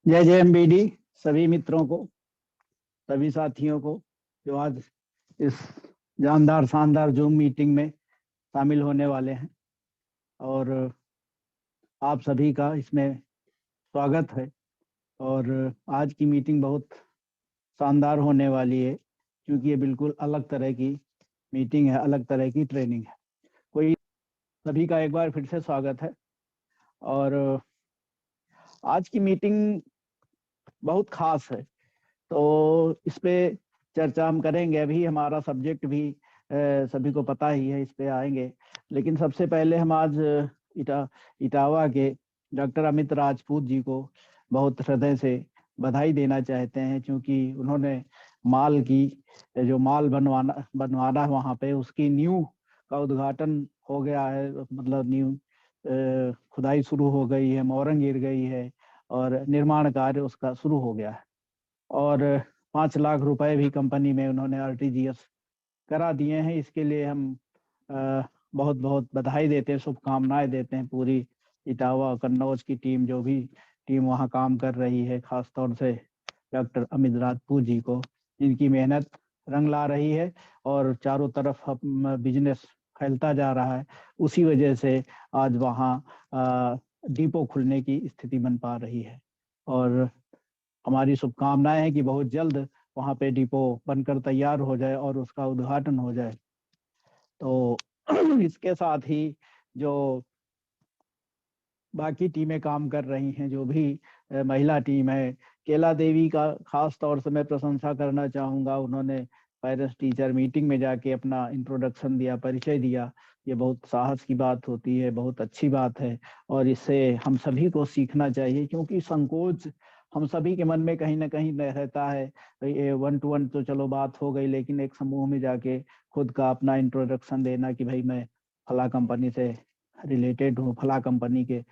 जय जय एमबीडी सभी मित्रों को, सभी साथियों को जो आज इस जानदार शानदार जूम मीटिंग में शामिल होने वाले हैं। और आप सभी का इसमें स्वागत है। और आज की मीटिंग बहुत शानदार होने वाली है, क्योंकि ये बिल्कुल अलग तरह की मीटिंग है, अलग तरह की ट्रेनिंग है। कोई सभी का एक बार फिर से स्वागत है। और आज की मीटिंग बहुत खास है, तो इस पे चर्चा हम करेंगे। अभी हमारा सब्जेक्ट भी सभी को पता ही है, इस पे आएंगे। लेकिन सबसे पहले हम आज इटावा के डॉक्टर अमित राजपूत जी को बहुत हृदय से बधाई देना चाहते हैं, क्योंकि उन्होंने माल की जो माल बनवाना वहाँ पे उसकी नींव का उद्घाटन हो गया है। मतलब नींव खुदाई शुरू हो गई है, मोरंग गिर गई है और निर्माण कार्य उसका शुरू हो गया है। और 5 लाख रुपए भी कंपनी में उन्होंने आरटीजीएस करा दिए हैं। इसके लिए हम बहुत बहुत बधाई देते हैं, शुभकामनाएं देते हैं पूरी इटावा कन्नौज की टीम, जो भी टीम वहाँ काम कर रही है, खास तौर से डॉक्टर अमित राजपूत जी को, जिनकी मेहनत रंग ला रही है और चारों तरफ बिजनेस फैलता जा रहा है। उसी वजह से आज वहाँ डिपो खुलने की स्थिति बन पा रही है। और हमारी शुभकामनाएं हैं कि बहुत जल्द वहाँ पे डिपो बनकर तैयार हो जाए और उसका उद्घाटन हो जाए। तो इसके साथ ही जो बाकी टीमें काम कर रही हैं, जो भी महिला टीम है, केला देवी का खास तौर से मैं प्रशंसा करना चाहूँगा। उन्होंने पेरेंट्स टीचर मीटिंग में जाके अपना इंट्रोडक्शन दिया, परिचय दिया। ये बहुत साहस की बात होती है, बहुत अच्छी बात है और इससे हम सभी को सीखना चाहिए, क्योंकि संकोच हम सभी के मन में कहीं ना कहीं रहता है। ये 1-to-1 तो चलो बात हो गई, लेकिन एक समूह में जाके खुद का अपना इंट्रोडक्शन देना कि भाई मैं फला कंपनी से रिलेटेड हूँ, फला कंपनी के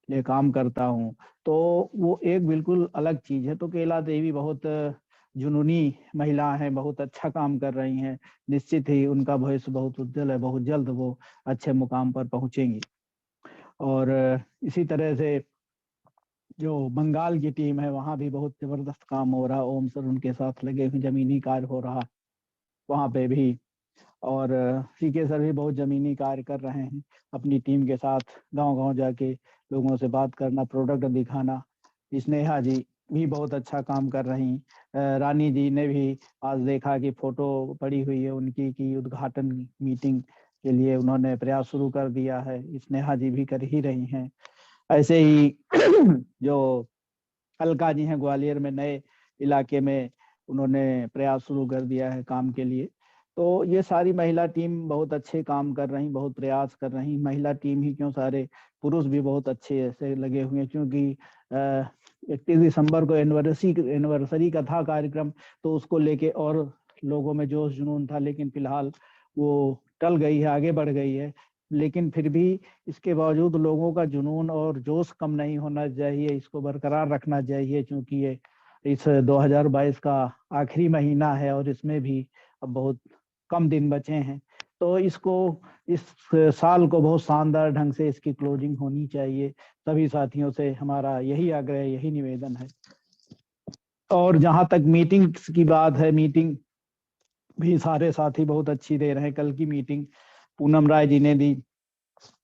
लिए काम करता हूँ, तो वो एक बिल्कुल अलग चीज है। तो केला देवी बहुत जुनूनी महिला हैं, बहुत अच्छा काम कर रही हैं। निश्चित ही उनका भविष्य बहुत उज्जवल है, बहुत जल्द वो अच्छे मुकाम पर पहुंचेंगी। और इसी तरह से जो बंगाल की टीम है, वहाँ भी बहुत जबरदस्त काम हो रहा है। ओम सर उनके साथ लगे हुए, जमीनी कार्य हो रहा वहाँ पे भी। और सीके सर भी बहुत जमीनी कार्य कर रहे हैं अपनी टीम के साथ, गांव गांव जाके लोगों से बात करना, प्रोडक्ट दिखाना। स्नेहा जी भी बहुत अच्छा काम कर रही। रानी जी ने भी आज देखा कि फोटो पड़ी हुई है उनकी, की उद्घाटन मीटिंग के लिए उन्होंने प्रयास शुरू कर दिया है। स्नेहा जी भी कर ही रही हैं। ऐसे ही जो अलका जी हैं, ग्वालियर में नए इलाके में उन्होंने प्रयास शुरू कर दिया है काम के लिए। तो ये सारी महिला टीम बहुत अच्छे काम कर रही, बहुत प्रयास कर रही। महिला टीम ही क्यों, सारे पुरुष भी बहुत अच्छे ऐसे लगे हुए हैं, क्योंकि 31 दिसंबर को एनिवर्सरी का था कार्यक्रम, तो उसको लेके और लोगों में जोश जुनून था। लेकिन फिलहाल वो टल गई है, आगे बढ़ गई है। लेकिन फिर भी इसके बावजूद लोगों का जुनून और जोश कम नहीं होना चाहिए, इसको बरकरार रखना चाहिए, क्योंकि ये इस 2022 का आखिरी महीना है और इसमें भी अब बहुत कम दिन बचे हैं। तो इसको, इस साल को बहुत शानदार ढंग से इसकी क्लोजिंग होनी चाहिए। सभी साथियों से हमारा यही आग्रह, यही निवेदन है। और जहां तक मीटिंग्स की बात है, मीटिंग भी सारे साथी बहुत अच्छी दे रहे हैं। कल की मीटिंग पूनम राय जी ने दी,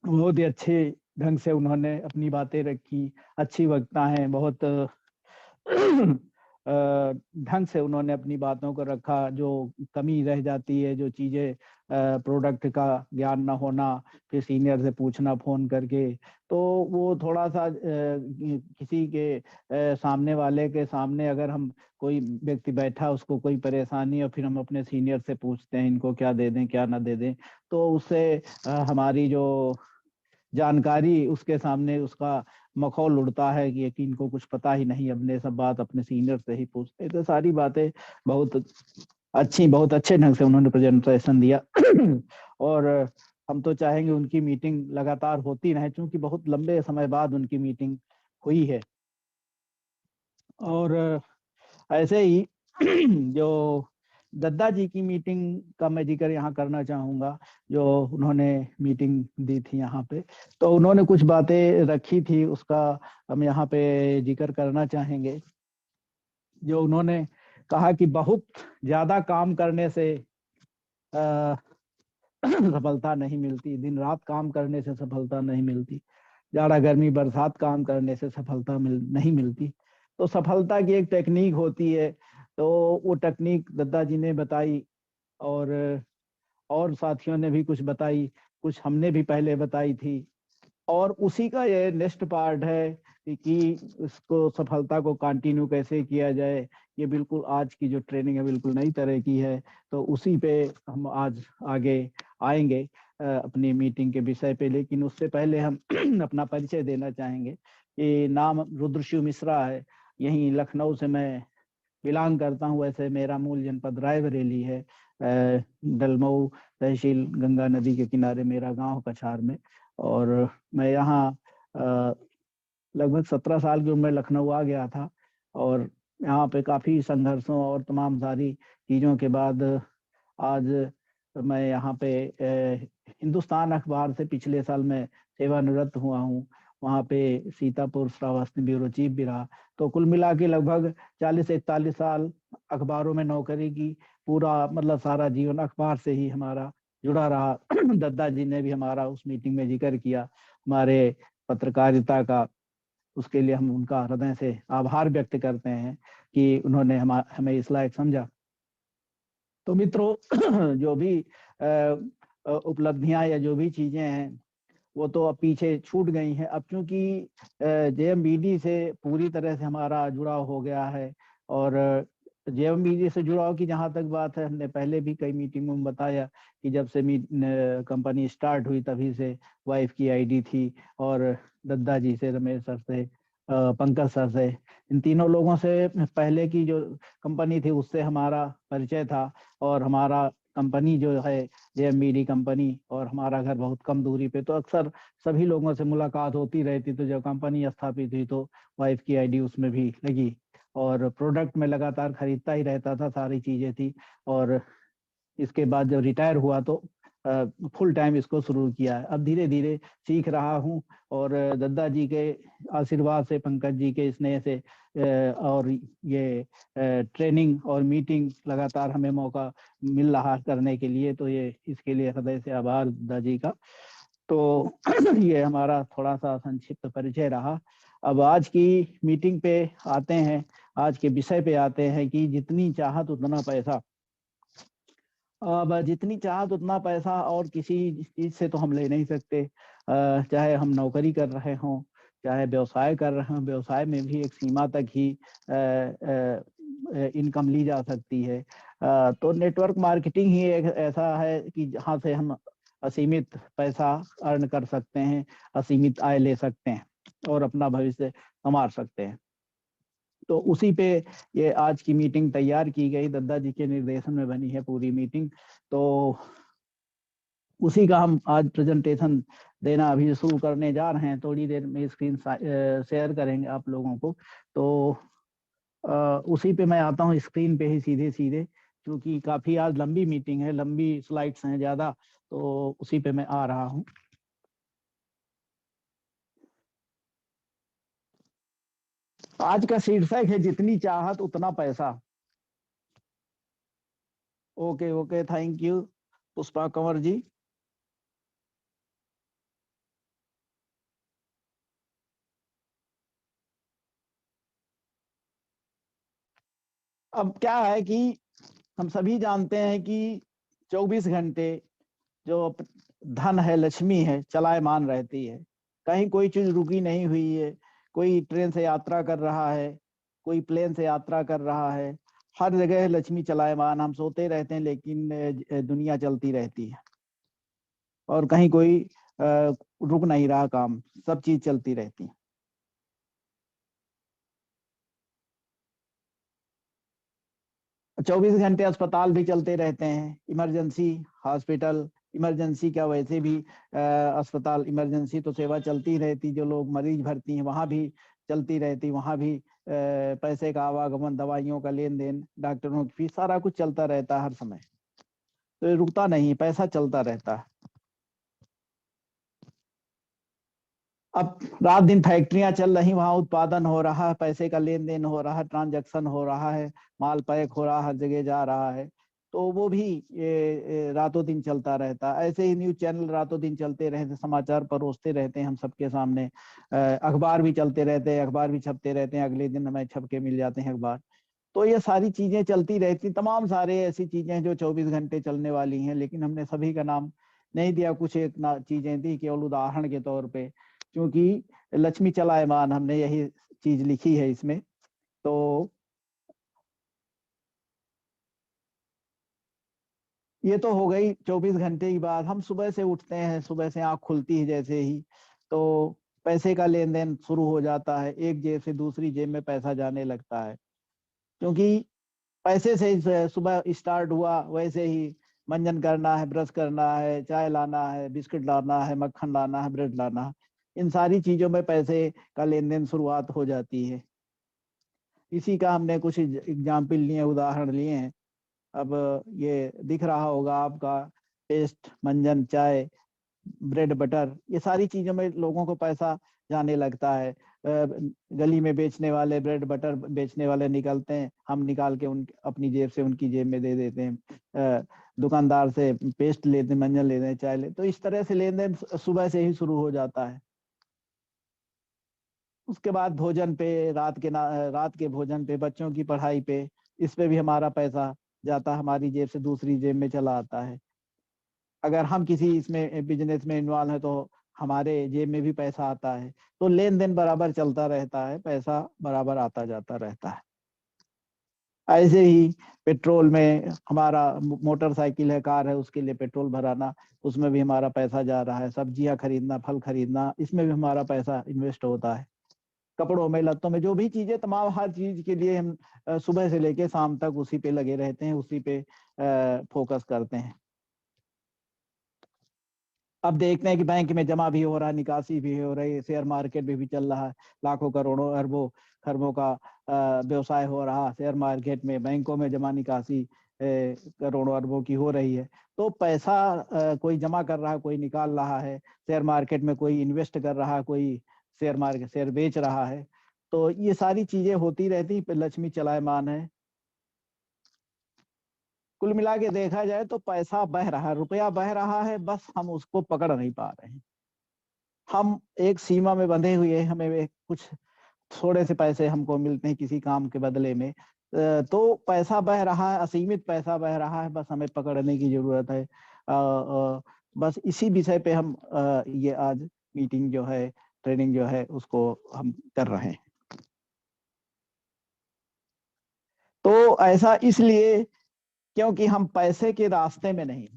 बहुत ही अच्छे ढंग से उन्होंने अपनी बातें रखी। अच्छी वक्ता हैं, बहुत ढंग से उन्होंने अपनी बातों को रखा। जो कमी रह जाती है, जो चीजें प्रोडक्ट का ज्ञान ना होना, फिर सीनियर से पूछना फोन करके, तो वो थोड़ा सा किसी के सामने वाले के सामने अगर हम, कोई व्यक्ति बैठा उसको कोई परेशानी और फिर हम अपने सीनियर से पूछते हैं इनको क्या दे दें क्या ना दे दें, तो उससे हमारी जो जानकारी उसके सामने उसका मखौल उड़ता है कि इनको कुछ पता ही नहीं, अपने सब बात अपने सीनियर से ही पूछते। तो सारी बातें बहुत अच्छी, बहुत अच्छे ढंग से उन्होंने प्रेजेंटेशन दिया। और हम तो चाहेंगे उनकी मीटिंग लगातार होती रहे, क्योंकि बहुत लंबे समय बाद उनकी मीटिंग हुई है। और ऐसे ही जो दद्दा जी की मीटिंग का मैं जिक्र यहाँ करना चाहूंगा, जो उन्होंने मीटिंग दी थी यहाँ पे। तो उन्होंने कुछ बातें रखी थी, उसका हम यहाँ पे जिक्र करना चाहेंगे। जो उन्होंने कहा कि बहुत ज्यादा काम करने से अ, सफलता नहीं मिलती, दिन रात काम करने से सफलता नहीं मिलती, जाड़ा गर्मी बरसात काम करने से सफलता नहीं मिलती। तो सफलता की एक टेक्निक होती है, तो वो टेक्निक दद्दा जी ने बताई, और साथियों ने भी कुछ बताई, कुछ हमने भी पहले बताई थी। और उसी का ये नेक्स्ट पार्ट है कि इसको सफलता को कंटिन्यू कैसे किया जाए। ये बिल्कुल आज की जो ट्रेनिंग है बिल्कुल नई तरह की है, तो उसी पे हम आज आगे आएंगे अपनी मीटिंग के विषय पे। लेकिन उससे पहले हम अपना परिचय देना चाहेंगे कि नाम रुद्रशिव मिश्रा है, यहीं लखनऊ से मैं बिलोंग करता हूँ। वैसे मेरा मूल जनपद रायबरेली है, डलमऊ तहसील गंगा नदी के किनारे मेरा गांव कछार में। और मैं यहाँ लगभग 17 साल की उम्र में लखनऊ आ गया था, और यहाँ पे काफी संघर्षों और तमाम सारी चीजों के बाद आज मैं यहाँ पे हिंदुस्तान अखबार से पिछले साल मैं सेवानिवृत्त हुआ हूँ। वहाँ पे सीतापुर श्रावस्ती ब्यूरो चीफ भी रहा। तो कुल मिला के लगभग 40 से 41 साल अखबारों में नौकरी की, पूरा मतलब सारा जीवन अखबार से ही हमारा जुड़ा रहा। दद्दा जी ने भी हमारा उस मीटिंग में जिक्र किया हमारे पत्रकारिता का, उसके लिए हम उनका हृदय से आभार व्यक्त करते हैं कि उन्होंने हमें इस लायक समझा। तो मित्रों, जो भी उपलब्धियां या जो भी चीजें हैं वो तो अब पीछे छूट गई हैं। अब क्योंकि जेएमबीडी से पूरी तरह से हमारा जुड़ाव हो गया है, और जेएमबीडी से जुड़ाव की जहाँ तक बात है, हमने पहले भी कई मीटिंगों में बताया कि जब से कंपनी स्टार्ट हुई तभी से वाइफ की आईडी थी, और दद्दा जी से, रमेश सर से, पंकज सर से, इन तीनों लोगों से पहले की जो कंपनी थी उससे हमारा परिचय था। और हमारा कंपनी जो है जेएमबीडी कंपनी, और हमारा घर बहुत कम दूरी पे, तो अक्सर सभी लोगों से मुलाकात होती रहती। तो जब कंपनी स्थापित हुई तो वाइफ की आईडी उसमें भी लगी, और प्रोडक्ट में लगातार खरीदता ही रहता था, सारी चीजें थी। और इसके बाद जब रिटायर हुआ तो फुल टाइम इसको शुरू किया है। अब धीरे धीरे सीख रहा हूँ, और दद्दा जी के आशीर्वाद से, पंकज जी के स्नेह से, और ये ट्रेनिंग और मीटिंग लगातार हमें मौका मिल रहा करने के लिए, तो ये इसके लिए हृदय से आभार दद्दा जी का। तो ये हमारा थोड़ा सा संक्षिप्त परिचय रहा। अब आज की मीटिंग पे आते हैं, आज के विषय पे आते हैं कि जितनी चाहत उतना पैसा। अब जितनी चाहत उतना पैसा और किसी चीज से तो हम ले नहीं सकते। चाहे हम नौकरी कर रहे हों, चाहे व्यवसाय कर रहे हों, व्यवसाय में भी एक सीमा तक ही इनकम ली जा सकती है। तो नेटवर्क मार्केटिंग ही एक ऐसा है कि जहाँ से हम असीमित पैसा अर्न कर सकते हैं, असीमित आय ले सकते हैं, और अपना भविष्य संवार सकते हैं। तो उसी पे ये आज की मीटिंग तैयार की गई, दद्दा जी के निर्देशन में बनी है पूरी मीटिंग। तो उसी का हम आज प्रेजेंटेशन देना अभी शुरू करने जा रहे हैं। थोड़ी देर में स्क्रीन शेयर करेंगे आप लोगों को। तो उसी पे मैं आता हूँ स्क्रीन पे ही सीधे सीधे, क्योंकि काफी आज लंबी मीटिंग है, लंबी स्लाइड्स हैं ज्यादा, तो उसी पे मैं आ रहा हूँ। आज का शीर्षक है जितनी चाहत उतना पैसा। Okay okay, thank you Pushpa Kanwar ji. अब क्या है कि हम सभी जानते हैं कि 24 घंटे जो धन है, लक्ष्मी है, चलायमान रहती है। कहीं कोई चीज रुकी नहीं हुई है। कोई ट्रेन से यात्रा कर रहा है, कोई प्लेन से यात्रा कर रहा है, हर जगह लक्ष्मी चलायमान। हम सोते रहते हैं लेकिन दुनिया चलती रहती है, और कहीं कोई रुक नहीं रहा काम, सब चीज चलती रहती है। 24 घंटे अस्पताल भी चलते रहते हैं, इमरजेंसी हॉस्पिटल, इमरजेंसी क्या वैसे भी अस्पताल, इमरजेंसी तो सेवा चलती रहती, जो लोग मरीज भर्ती हैं वहां भी चलती रहती, वहां भी पैसे का आवागमन, दवाइयों का लेन देन, डॉक्टरों की फीस, सारा कुछ चलता रहता है हर समय। तो ये रुकता नहीं, पैसा चलता रहता है। अब रात दिन फैक्ट्रियां चल रही, वहां उत्पादन हो रहा है, पैसे का लेन देन हो रहा है, ट्रांजैक्शन हो रहा है, माल पैक हो रहा है, हर जगह जा रहा है। तो वो भी रातों दिन चलता रहता है। ऐसे ही न्यूज चैनल रातों दिन चलते रहते, समाचार परोसते रहते हैं हम सबके सामने। अखबार भी चलते रहते हैं, अखबार भी छपते रहते हैं, अगले दिन हमें छप के मिल जाते हैं अखबार। तो ये सारी चीजें चलती रहती, तमाम सारे ऐसी चीजें हैं जो 24 घंटे चलने वाली हैं, लेकिन हमने सभी का नाम नहीं दिया। कुछ एक ना चीजें दी केवल उदाहरण के तौर पे, क्योंकि लक्ष्मी चलायमान हमने यही चीज लिखी है इसमें। तो ये तो हो गई 24 घंटे की बात। हम सुबह से उठते हैं, सुबह से आंख खुलती है जैसे ही, तो पैसे का लेन देन शुरू हो जाता है। एक जेब से दूसरी जेब में पैसा जाने लगता है, क्योंकि पैसे से ही सुबह स्टार्ट हुआ। वैसे ही मंजन करना है, ब्रश करना है, चाय लाना है, बिस्किट लाना है, मक्खन लाना है, ब्रेड लाना है, इन सारी चीजों में पैसे का लेन देन शुरुआत हो जाती है। इसी का हमने कुछ एग्जाम्पल लिए, उदाहरण लिए हैं। अब ये दिख रहा होगा आपका, पेस्ट, मंजन, चाय, ब्रेड बटर, ये सारी चीजों में लोगों को पैसा जाने लगता है। गली में बेचने वाले, ब्रेड बटर बेचने वाले निकलते हैं, हम निकाल के उन अपनी जेब से उनकी जेब में दे देते हैं। दुकानदार से पेस्ट लेते हैं, मंजन लेते हैं, चाय लेते। तो इस तरह से लेन देन सुबह से ही शुरू हो जाता है। उसके बाद भोजन पे, रात के भोजन पे, बच्चों की पढ़ाई पे, इस पे भी हमारा पैसा जाता है, हमारी जेब से दूसरी जेब में चला आता है। अगर हम किसी इसमें बिजनेस में इन्वॉल्व है तो हमारे जेब में भी पैसा आता है। तो लेन देन बराबर चलता रहता है, पैसा बराबर आता जाता रहता है। ऐसे ही पेट्रोल में, हमारा मोटरसाइकिल है, कार है, उसके लिए पेट्रोल भराना, उसमें भी हमारा पैसा जा रहा है। सब्जियां खरीदना, फल खरीदना, इसमें भी हमारा पैसा इन्वेस्ट होता है। कपड़ों में, लत्तों में, जो भी चीजें, तमाम हर चीज के लिए हम सुबह से लेके शाम तक उसी पे लगे रहते हैं, उसी पे फोकस करते हैं। अब देखते हैं कि बैंक में जमा भी हो रहा है, निकासी भी हो रही है, शेयर मार्केट में भी चल रहा है। लाखों करोड़ों अरबों खरबों का व्यवसाय हो रहा है शेयर मार्केट में, बैंकों में जमा निकासी करोड़ों अरबों की हो रही है। तो पैसा कोई जमा कर रहा है, कोई निकाल रहा है, शेयर मार्केट में कोई इन्वेस्ट कर रहा है, कोई शेयर बेच रहा है। तो ये सारी चीजें होती रहती, लक्ष्मी चलायमान है। कुल मिला के देखा जाए तो पैसा बह रहा है, रुपया बह रहा है, बस हम उसको पकड़ नहीं पा रहे हैं। हम एक सीमा में बंधे हुए हैं, हमें कुछ थोड़े से पैसे हमको मिलते हैं किसी काम के बदले में। तो पैसा बह रहा है, असीमित पैसा बह रहा है, बस हमें पकड़ने की जरूरत है। बस इसी विषय पे हम ये आज मीटिंग जो है, ट्रेनिंग जो है, उसको हम कर रहे हैं। तो ऐसा इसलिए क्योंकि हम पैसे के रास्ते में नहीं,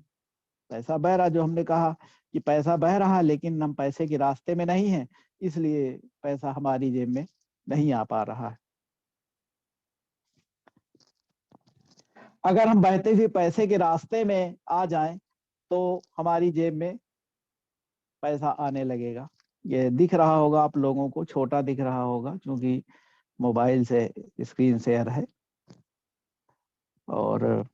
पैसा बह रहा, जो हमने कहा कि पैसा बह रहा है, लेकिन हम पैसे के रास्ते में नहीं है, इसलिए पैसा हमारी जेब में नहीं आ पा रहा है। अगर हम बहते हुए पैसे के रास्ते में आ जाएं तो हमारी जेब में पैसा आने लगेगा। ये दिख रहा होगा आप लोगों को, छोटा दिख रहा होगा क्योंकि मोबाइल से स्क्रीन शेयर है। और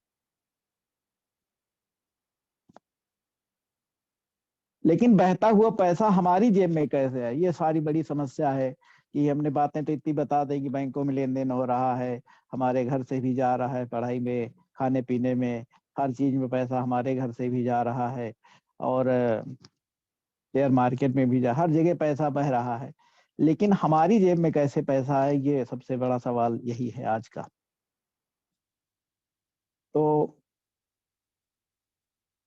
लेकिन बहता हुआ पैसा हमारी जेब में कैसे है, ये सारी बड़ी समस्या है। कि हमने बातें तो इतनी बता दें कि बैंकों में लेन देन हो रहा है, हमारे घर से भी जा रहा है, पढ़ाई में, खाने पीने में, हर चीज में पैसा हमारे घर से भी जा रहा है। और शेयर मार्केट में भी जा, हर जगह पैसा बह रहा है। लेकिन हमारी जेब में कैसे पैसा है, ये सबसे बड़ा सवाल यही है आज का। तो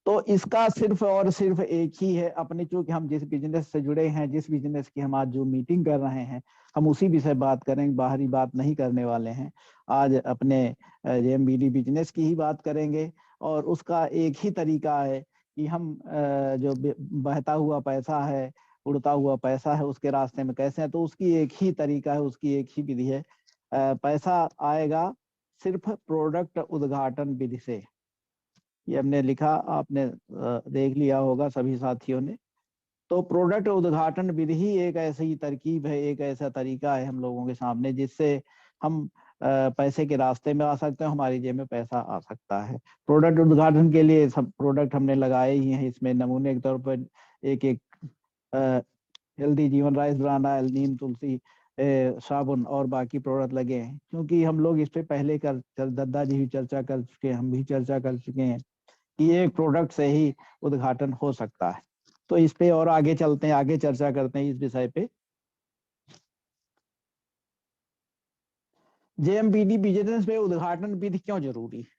तो इसका सिर्फ और सिर्फ एक ही है, अपने, चूंकि हम जिस बिजनेस से जुड़े हैं, जिस बिजनेस की हम आज जो मीटिंग कर रहे हैं, हम उसी विषय बात करेंगे, बाहरी बात नहीं करने वाले हैं। आज अपने जेएमबीडी बिजनेस की ही बात करेंगे। और उसका एक ही तरीका है कि हम जो बहता हुआ पैसा है, उड़ता हुआ पैसा है, उसके रास्ते में कैसे है। तो उसकी एक ही तरीका है, उसकी एक ही विधि है। पैसा आएगा सिर्फ प्रोडक्ट उद्घाटन विधि से। ये हमने लिखा, आपने देख लिया होगा सभी साथियों ने। तो प्रोडक्ट उद्घाटन विधि ही एक ऐसी तरकीब है, एक ऐसा तरीका है हम लोगों के सामने जिससे हम पैसे के रास्ते में आ सकते हैं, हमारी जेब में पैसा आ सकता है। प्रोडक्ट उद्घाटन के लिए सब प्रोडक्ट हमने लगाए ही हैं। इसमें नमूने के तौर पर एक एक हेल्दी जीवन राइस ब्रांड, नीम तुलसी साबुन और बाकी प्रोडक्ट लगे हैं। क्योंकि हम लोग इस पे पहले दद्दा जी भी चर्चा कर चुके हैं, हम भी चर्चा कर चुके हैं कि एक प्रोडक्ट से ही उद्घाटन हो सकता है। तो इस पे और आगे चलते हैं, आगे चर्चा करते हैं इस विषय पे। जेएमबीडी बिजनेस में उद्घाटन विधि क्यों जरूरी है?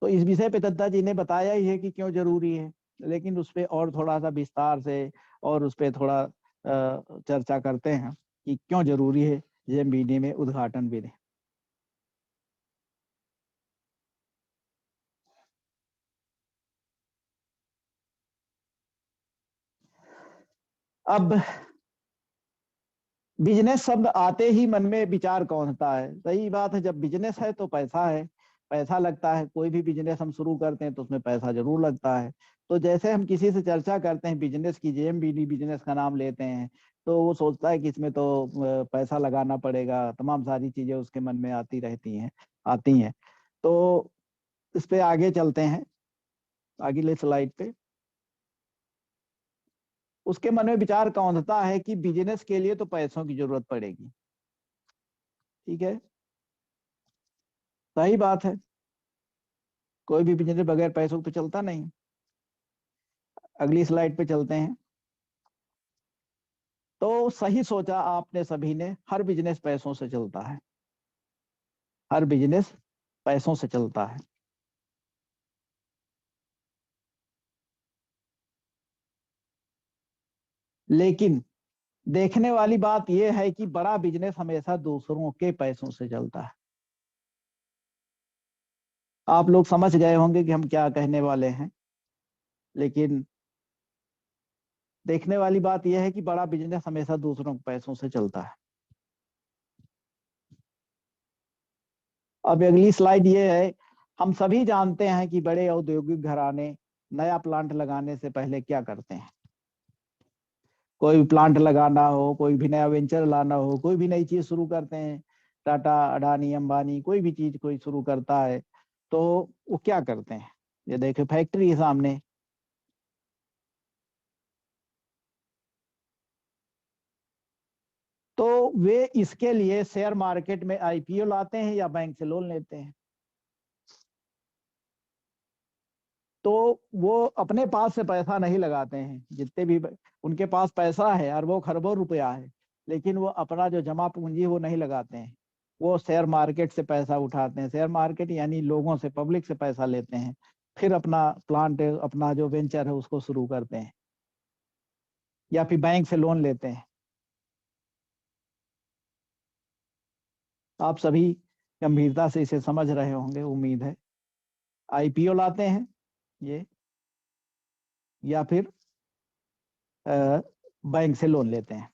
तो इस विषय पे दत्ता जी ने बताया ही है कि क्यों जरूरी है, लेकिन उस पे और थोड़ा सा विस्तार से और उस पे थोड़ा चर्चा करते हैं कि क्यों जरूरी है जेएमबीडी में उद्घाटन विधि। अब बिजनेस शब्द आते ही मन में विचार कौन होता है? सही बात है, जब बिजनेस है तो पैसा है, पैसा लगता है। कोई भी बिजनेस हम शुरू करते हैं तो उसमें पैसा जरूर लगता है। तो जैसे हम किसी से चर्चा करते हैं बिजनेस की, जेएमबीडी बिजनेस का नाम लेते हैं, तो वो सोचता है कि इसमें तो पैसा लगाना पड़ेगा, तमाम सारी चीजें उसके मन में आती हैं। तो इस पे आगे चलते हैं, अगले स्लाइड पे। उसके मन में विचार कौंधता है कि बिजनेस के लिए तो पैसों की जरूरत पड़ेगी। ठीक है, सही बात है, कोई भी बिजनेस बगैर पैसों तो चलता नहीं। अगली स्लाइड पे चलते हैं। तो सही सोचा आपने सभी ने, हर बिजनेस पैसों से चलता है, हर बिजनेस पैसों से चलता है। लेकिन देखने वाली बात यह है कि बड़ा बिजनेस हमेशा दूसरों के पैसों से चलता है। आप लोग समझ गए होंगे कि हम क्या कहने वाले हैं। लेकिन देखने वाली बात यह है कि बड़ा बिजनेस हमेशा दूसरों के पैसों से चलता है। अब अगली स्लाइड ये है। हम सभी जानते हैं कि बड़े औद्योगिक घराने नया प्लांट लगाने से पहले क्या करते हैं। कोई भी प्लांट लगाना हो, कोई भी नया वेंचर लाना हो, कोई भी नई चीज शुरू करते हैं, टाटा, अडानी, अंबानी, कोई भी चीज कोई शुरू करता है तो वो क्या करते हैं? ये देखो फैक्ट्री है सामने। तो वे इसके लिए शेयर मार्केट में आईपीओ लाते हैं या बैंक से लोन लेते हैं। तो वो अपने पास से पैसा नहीं लगाते हैं। जितने भी उनके पास पैसा है, अरबों खरबों रुपया है, लेकिन वो अपना जो जमा पूंजी वो नहीं लगाते हैं। वो शेयर मार्केट से पैसा उठाते हैं। शेयर मार्केट यानी लोगों से, पब्लिक से पैसा लेते हैं, फिर अपना प्लांट, अपना जो वेंचर है उसको शुरू करते हैं, या फिर बैंक से लोन लेते हैं। आप सभी गंभीरता से इसे समझ रहे होंगे, उम्मीद है। आईपीओ लाते हैं ये, या फिर बैंक से लोन लेते हैं।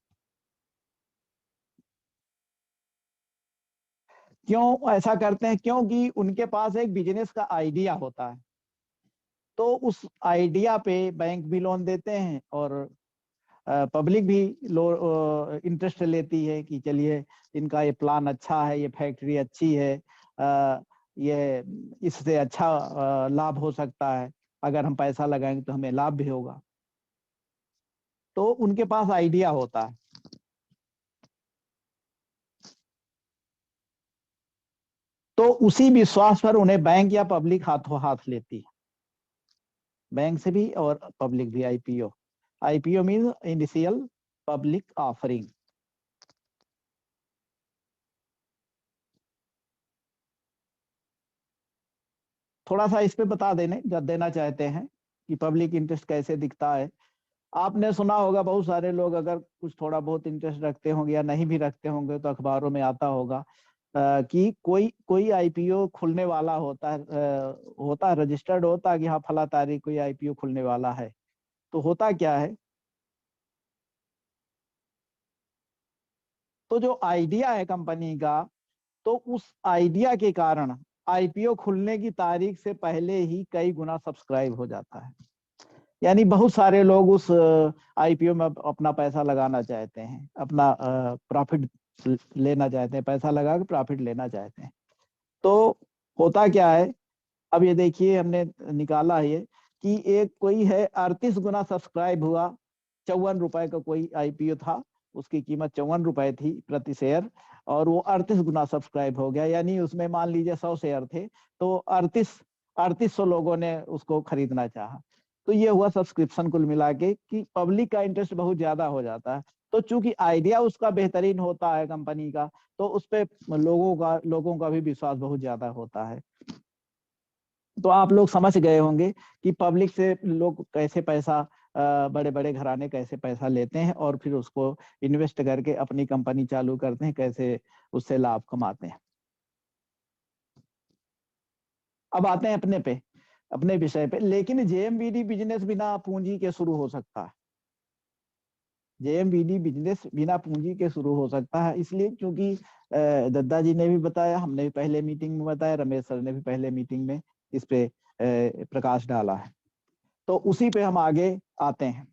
क्यों ऐसा करते हैं? क्योंकि उनके पास एक बिजनेस का आइडिया होता है। तो उस आइडिया पे बैंक भी लोन देते हैं और पब्लिक भी इंटरेस्ट लेती है कि चलिए इनका ये प्लान अच्छा है, ये फैक्ट्री अच्छी है, ये इससे अच्छा लाभ हो सकता है, अगर हम पैसा लगाएंगे तो हमें लाभ भी होगा। तो उनके पास आइडिया होता है। तो उसी विश्वास पर उन्हें बैंक या पब्लिक हाथों हाथ लेती है। बैंक से भी और पब्लिक भी। IPO, IPO mean initial public offering. थोड़ा सा इस पे बता देना चाहते हैं कि पब्लिक इंटरेस्ट कैसे दिखता है। आपने सुना होगा, बहुत सारे लोग अगर कुछ थोड़ा बहुत इंटरेस्ट रखते होंगे या नहीं भी रखते होंगे तो अखबारों में आता होगा कि कोई कोई आईपीओ खुलने वाला होता है रजिस्टर्ड होता है कि हाँ फला तारीख कोई आईपीओ खुलने वाला है। तो होता क्या है, तो जो आइडिया है कंपनी का, तो उस आइडिया के कारण आईपीओ खुलने की तारीख से पहले ही कई गुना सब्सक्राइब हो जाता है। यानी बहुत सारे लोग उस आईपीओ में अपना पैसा लगाना चाहते हैं, अपना प्रॉफिट लेना चाहते हैं, पैसा लगा के प्रॉफिट लेना चाहते हैं। तो होता क्या है, अब ये देखिए हमने निकाला है ये कि एक कोई है 38 गुना सब्सक्राइब हुआ, 54 रुपए का कोई आईपीओ था, उसकी कीमत 54 रुपए थी प्रति शेयर, और वो 38 गुना सब्सक्राइब हो गया, यानी उसमें मान लीजिए 100 शेयर थे, तो 3800 लोगों ने उसको खरीदना चाहा। तो ये हुआ सब्सक्रिप्शन कुल मिला के कि पब्लिक का इंटरेस्ट बहुत ज्यादा हो जाता है। तो चूंकि आइडिया उसका बेहतरीन होता है कंपनी का, तो उस पे लोगों का भी विश्वास बहुत ज्यादा होता है। तो आप लोग समझ गए होंगे कि पब्लिक से लोग कैसे पैसा, बड़े बड़े घराने कैसे पैसा लेते हैं और फिर उसको इन्वेस्ट करके अपनी कंपनी चालू करते हैं, कैसे उससे लाभ कमाते हैं। अब आते हैं अपने विषय पे। लेकिन जेएमबीडी बिजनेस बिना पूंजी के शुरू हो सकता है। जेएमबीडी बिजनेस बिना पूंजी के शुरू हो सकता है, इसलिए क्योंकि दद्दा जी ने भी बताया, हमने भी पहले मीटिंग में बताया, रमेश सर ने भी पहले मीटिंग में इस पे प्रकाश डाला है। तो उसी पे हम आगे आते हैं।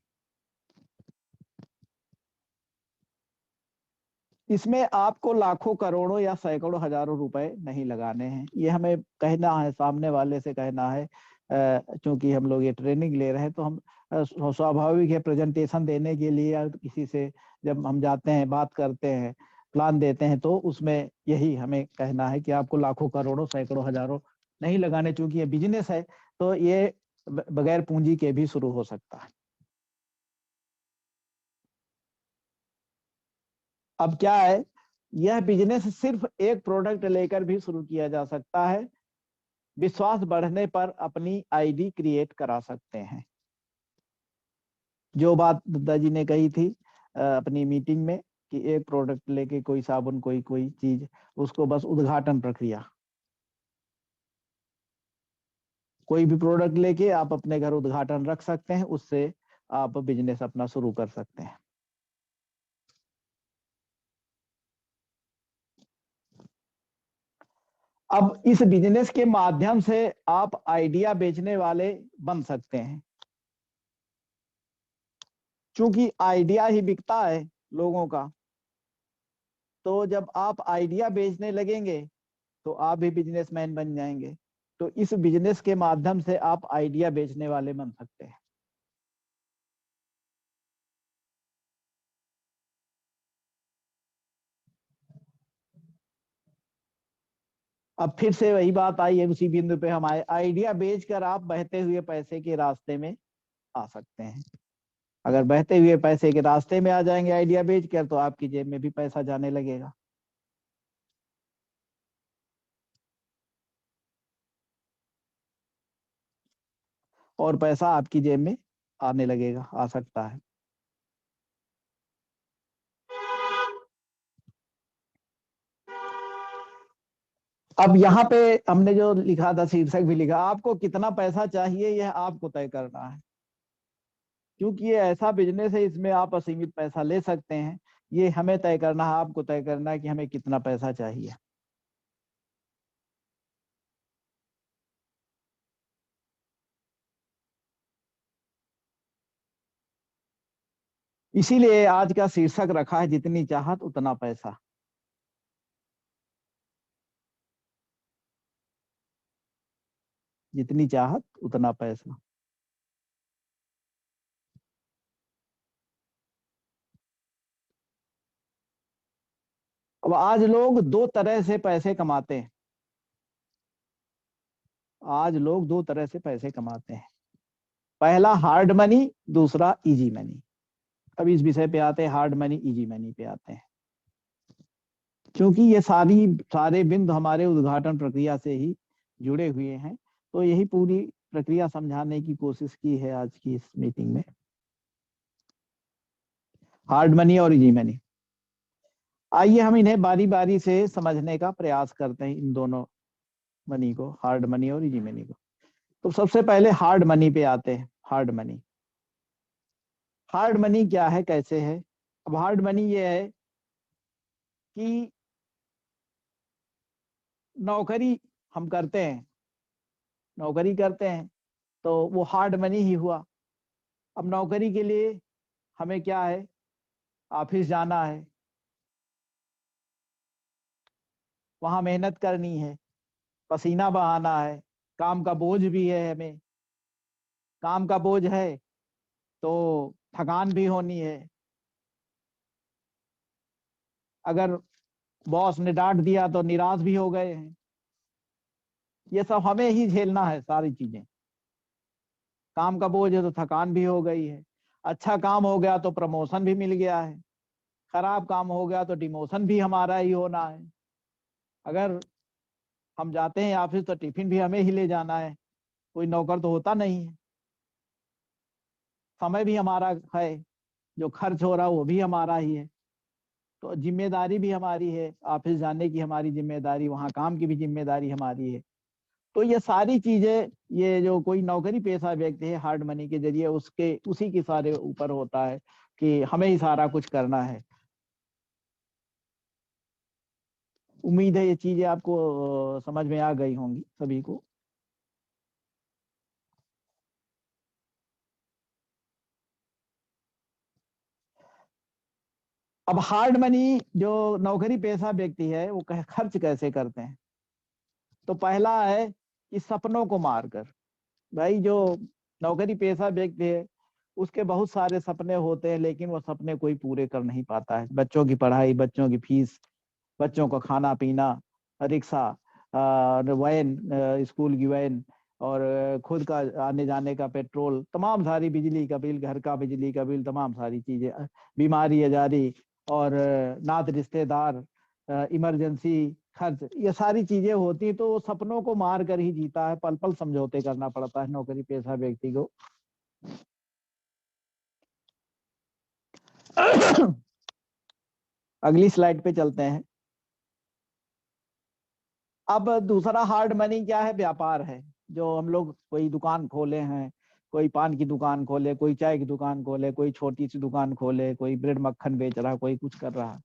इसमें आपको लाखों करोड़ों या सैकड़ों हजारों रुपए नहीं लगाने हैं, ये हमें कहना है, सामने वाले से कहना है। क्योंकि हम लोग ये ट्रेनिंग ले रहे हैं, तो हम स्वाभाविक है प्रेजेंटेशन देने के लिए या किसी से जब हम जाते हैं, बात करते हैं, प्लान देते हैं, तो उसमें यही हमें कहना है कि आपको लाखों करोड़ों सैकड़ों हजारों नहीं लगाने, चूंकि ये बिजनेस है, तो ये बगैर पूंजी के भी शुरू हो सकता है। अब क्या है, यह बिजनेस सिर्फ एक प्रोडक्ट लेकर भी शुरू किया जा सकता है। विश्वास बढ़ने पर अपनी आईडी क्रिएट करा सकते हैं। जो बात दादाजी ने कही थी अपनी मीटिंग में कि एक प्रोडक्ट लेके, कोई साबुन, कोई कोई चीज, उसको बस उद्घाटन प्रक्रिया, कोई भी प्रोडक्ट लेके आप अपने घर उद्घाटन रख सकते हैं, उससे आप बिजनेस अपना शुरू कर सकते हैं। अब इस बिजनेस के माध्यम से आप आइडिया बेचने वाले बन सकते हैं, क्योंकि आइडिया ही बिकता है लोगों का। तो जब आप आइडिया बेचने लगेंगे तो आप भी बिजनेसमैन बन जाएंगे। तो इस बिजनेस के माध्यम से आप आइडिया बेचने वाले बन सकते हैं। अब फिर से वही बात आई है, उसी बिंदु पे हम आए, आइडिया बेचकर आप बहते हुए पैसे के रास्ते में आ सकते हैं। अगर बहते हुए पैसे के रास्ते में आ जाएंगे आइडिया बेचकर, तो आपकी जेब में भी पैसा जाने लगेगा, और पैसा आपकी जेब में आने लगेगा, आ सकता है। अब यहाँ पे हमने जो लिखा था, शीर्षक भी लिखा, आपको कितना पैसा चाहिए यह आपको तय करना है। क्योंकि ये ऐसा बिजनेस है, इसमें आप असीमित पैसा ले सकते हैं। ये हमें तय करना है, आपको तय करना है कि हमें कितना पैसा चाहिए। इसीलिए आज का शीर्षक रखा है, जितनी चाहत उतना पैसा। जितनी चाहत उतना पैसा। अब आज लोग दो तरह से पैसे कमाते हैं। आज लोग दो तरह से पैसे कमाते हैं। पहला हार्ड मनी, दूसरा इजी मनी। अब इस विषय पे आते हैं, हार्ड मनी इजी मनी पे आते हैं। क्योंकि ये सारे बिंदु हमारे उद्घाटन प्रक्रिया से ही जुड़े हुए हैं, तो यही पूरी प्रक्रिया समझाने की कोशिश की है आज की इस मीटिंग में। हार्ड मनी और इजी मनी, आइए हम इन्हें बारी बारी से समझने का प्रयास करते हैं, इन दोनों मनी को, हार्ड मनी और इजी मनी को। तो सबसे पहले हार्ड मनी पे आते हैं। हार्ड मनी, हार्ड मनी क्या है, कैसे है। अब हार्ड मनी ये है कि नौकरी हम करते हैं, नौकरी करते हैं, तो वो हार्ड मनी ही हुआ। अब नौकरी के लिए हमें क्या है, ऑफिस जाना है, वहां मेहनत करनी है, पसीना बहाना है, काम का बोझ भी है हमें, काम का बोझ है तो थकान भी होनी है। अगर बॉस ने डांट दिया तो निराश भी हो गए हैं। ये सब हमें ही झेलना है सारी चीजें। काम का बोझ है तो थकान भी हो गई है। अच्छा काम हो गया तो प्रमोशन भी मिल गया है, खराब काम हो गया तो डिमोशन भी हमारा ही होना है। अगर हम जाते हैं ऑफिस तो टिफिन भी हमें ही ले जाना है, कोई नौकर तो होता नहीं है। समय भी हमारा है, जो खर्च हो रहा है वो भी हमारा ही है। तो जिम्मेदारी भी हमारी है, ऑफिस जाने की हमारी जिम्मेदारी, वहाँ काम की भी जिम्मेदारी हमारी है। तो ये सारी चीजें, ये जो कोई नौकरी पेशा व्यक्ति है हार्ड मनी के जरिए उसके उसी के सारे ऊपर होता है कि हमें ही सारा कुछ करना है। उम्मीद है ये चीजें आपको समझ में आ गई होंगी सभी को। अब हार्ड मनी जो नौकरी पेशा व्यक्ति है वो खर्च कैसे करते हैं। तो पहला है कि सपनों को मारकर। भाई जो नौकरी पेशा व्यक्ति है उसके बहुत सारे सपने होते हैं, लेकिन वो सपने कोई पूरे कर नहीं पाता है। बच्चों की पढ़ाई, बच्चों की फीस, बच्चों का खाना पीना, रिक्शा, वैन, स्कूल की वैन, और खुद का आने जाने का पेट्रोल, तमाम सारी बिजली का बिल, घर का बिजली का बिल, तमाम सारी चीजें, बीमारी आजारी, और नात रिश्तेदार, इमरजेंसी खर्च, ये सारी चीजें होती तो वो सपनों को मार कर ही जीता है। पल पल समझौते करना पड़ता है नौकरी पेशा व्यक्ति को। अगली स्लाइड पे चलते हैं। अब दूसरा हार्ड मनी क्या है, व्यापार है। जो हम लोग कोई दुकान खोले हैं, कोई पान की दुकान खोले, कोई चाय की दुकान खोले, कोई छोटी सी दुकान खोले, कोई ब्रेड मक्खन बेच रहा, कोई कुछ कर रहा,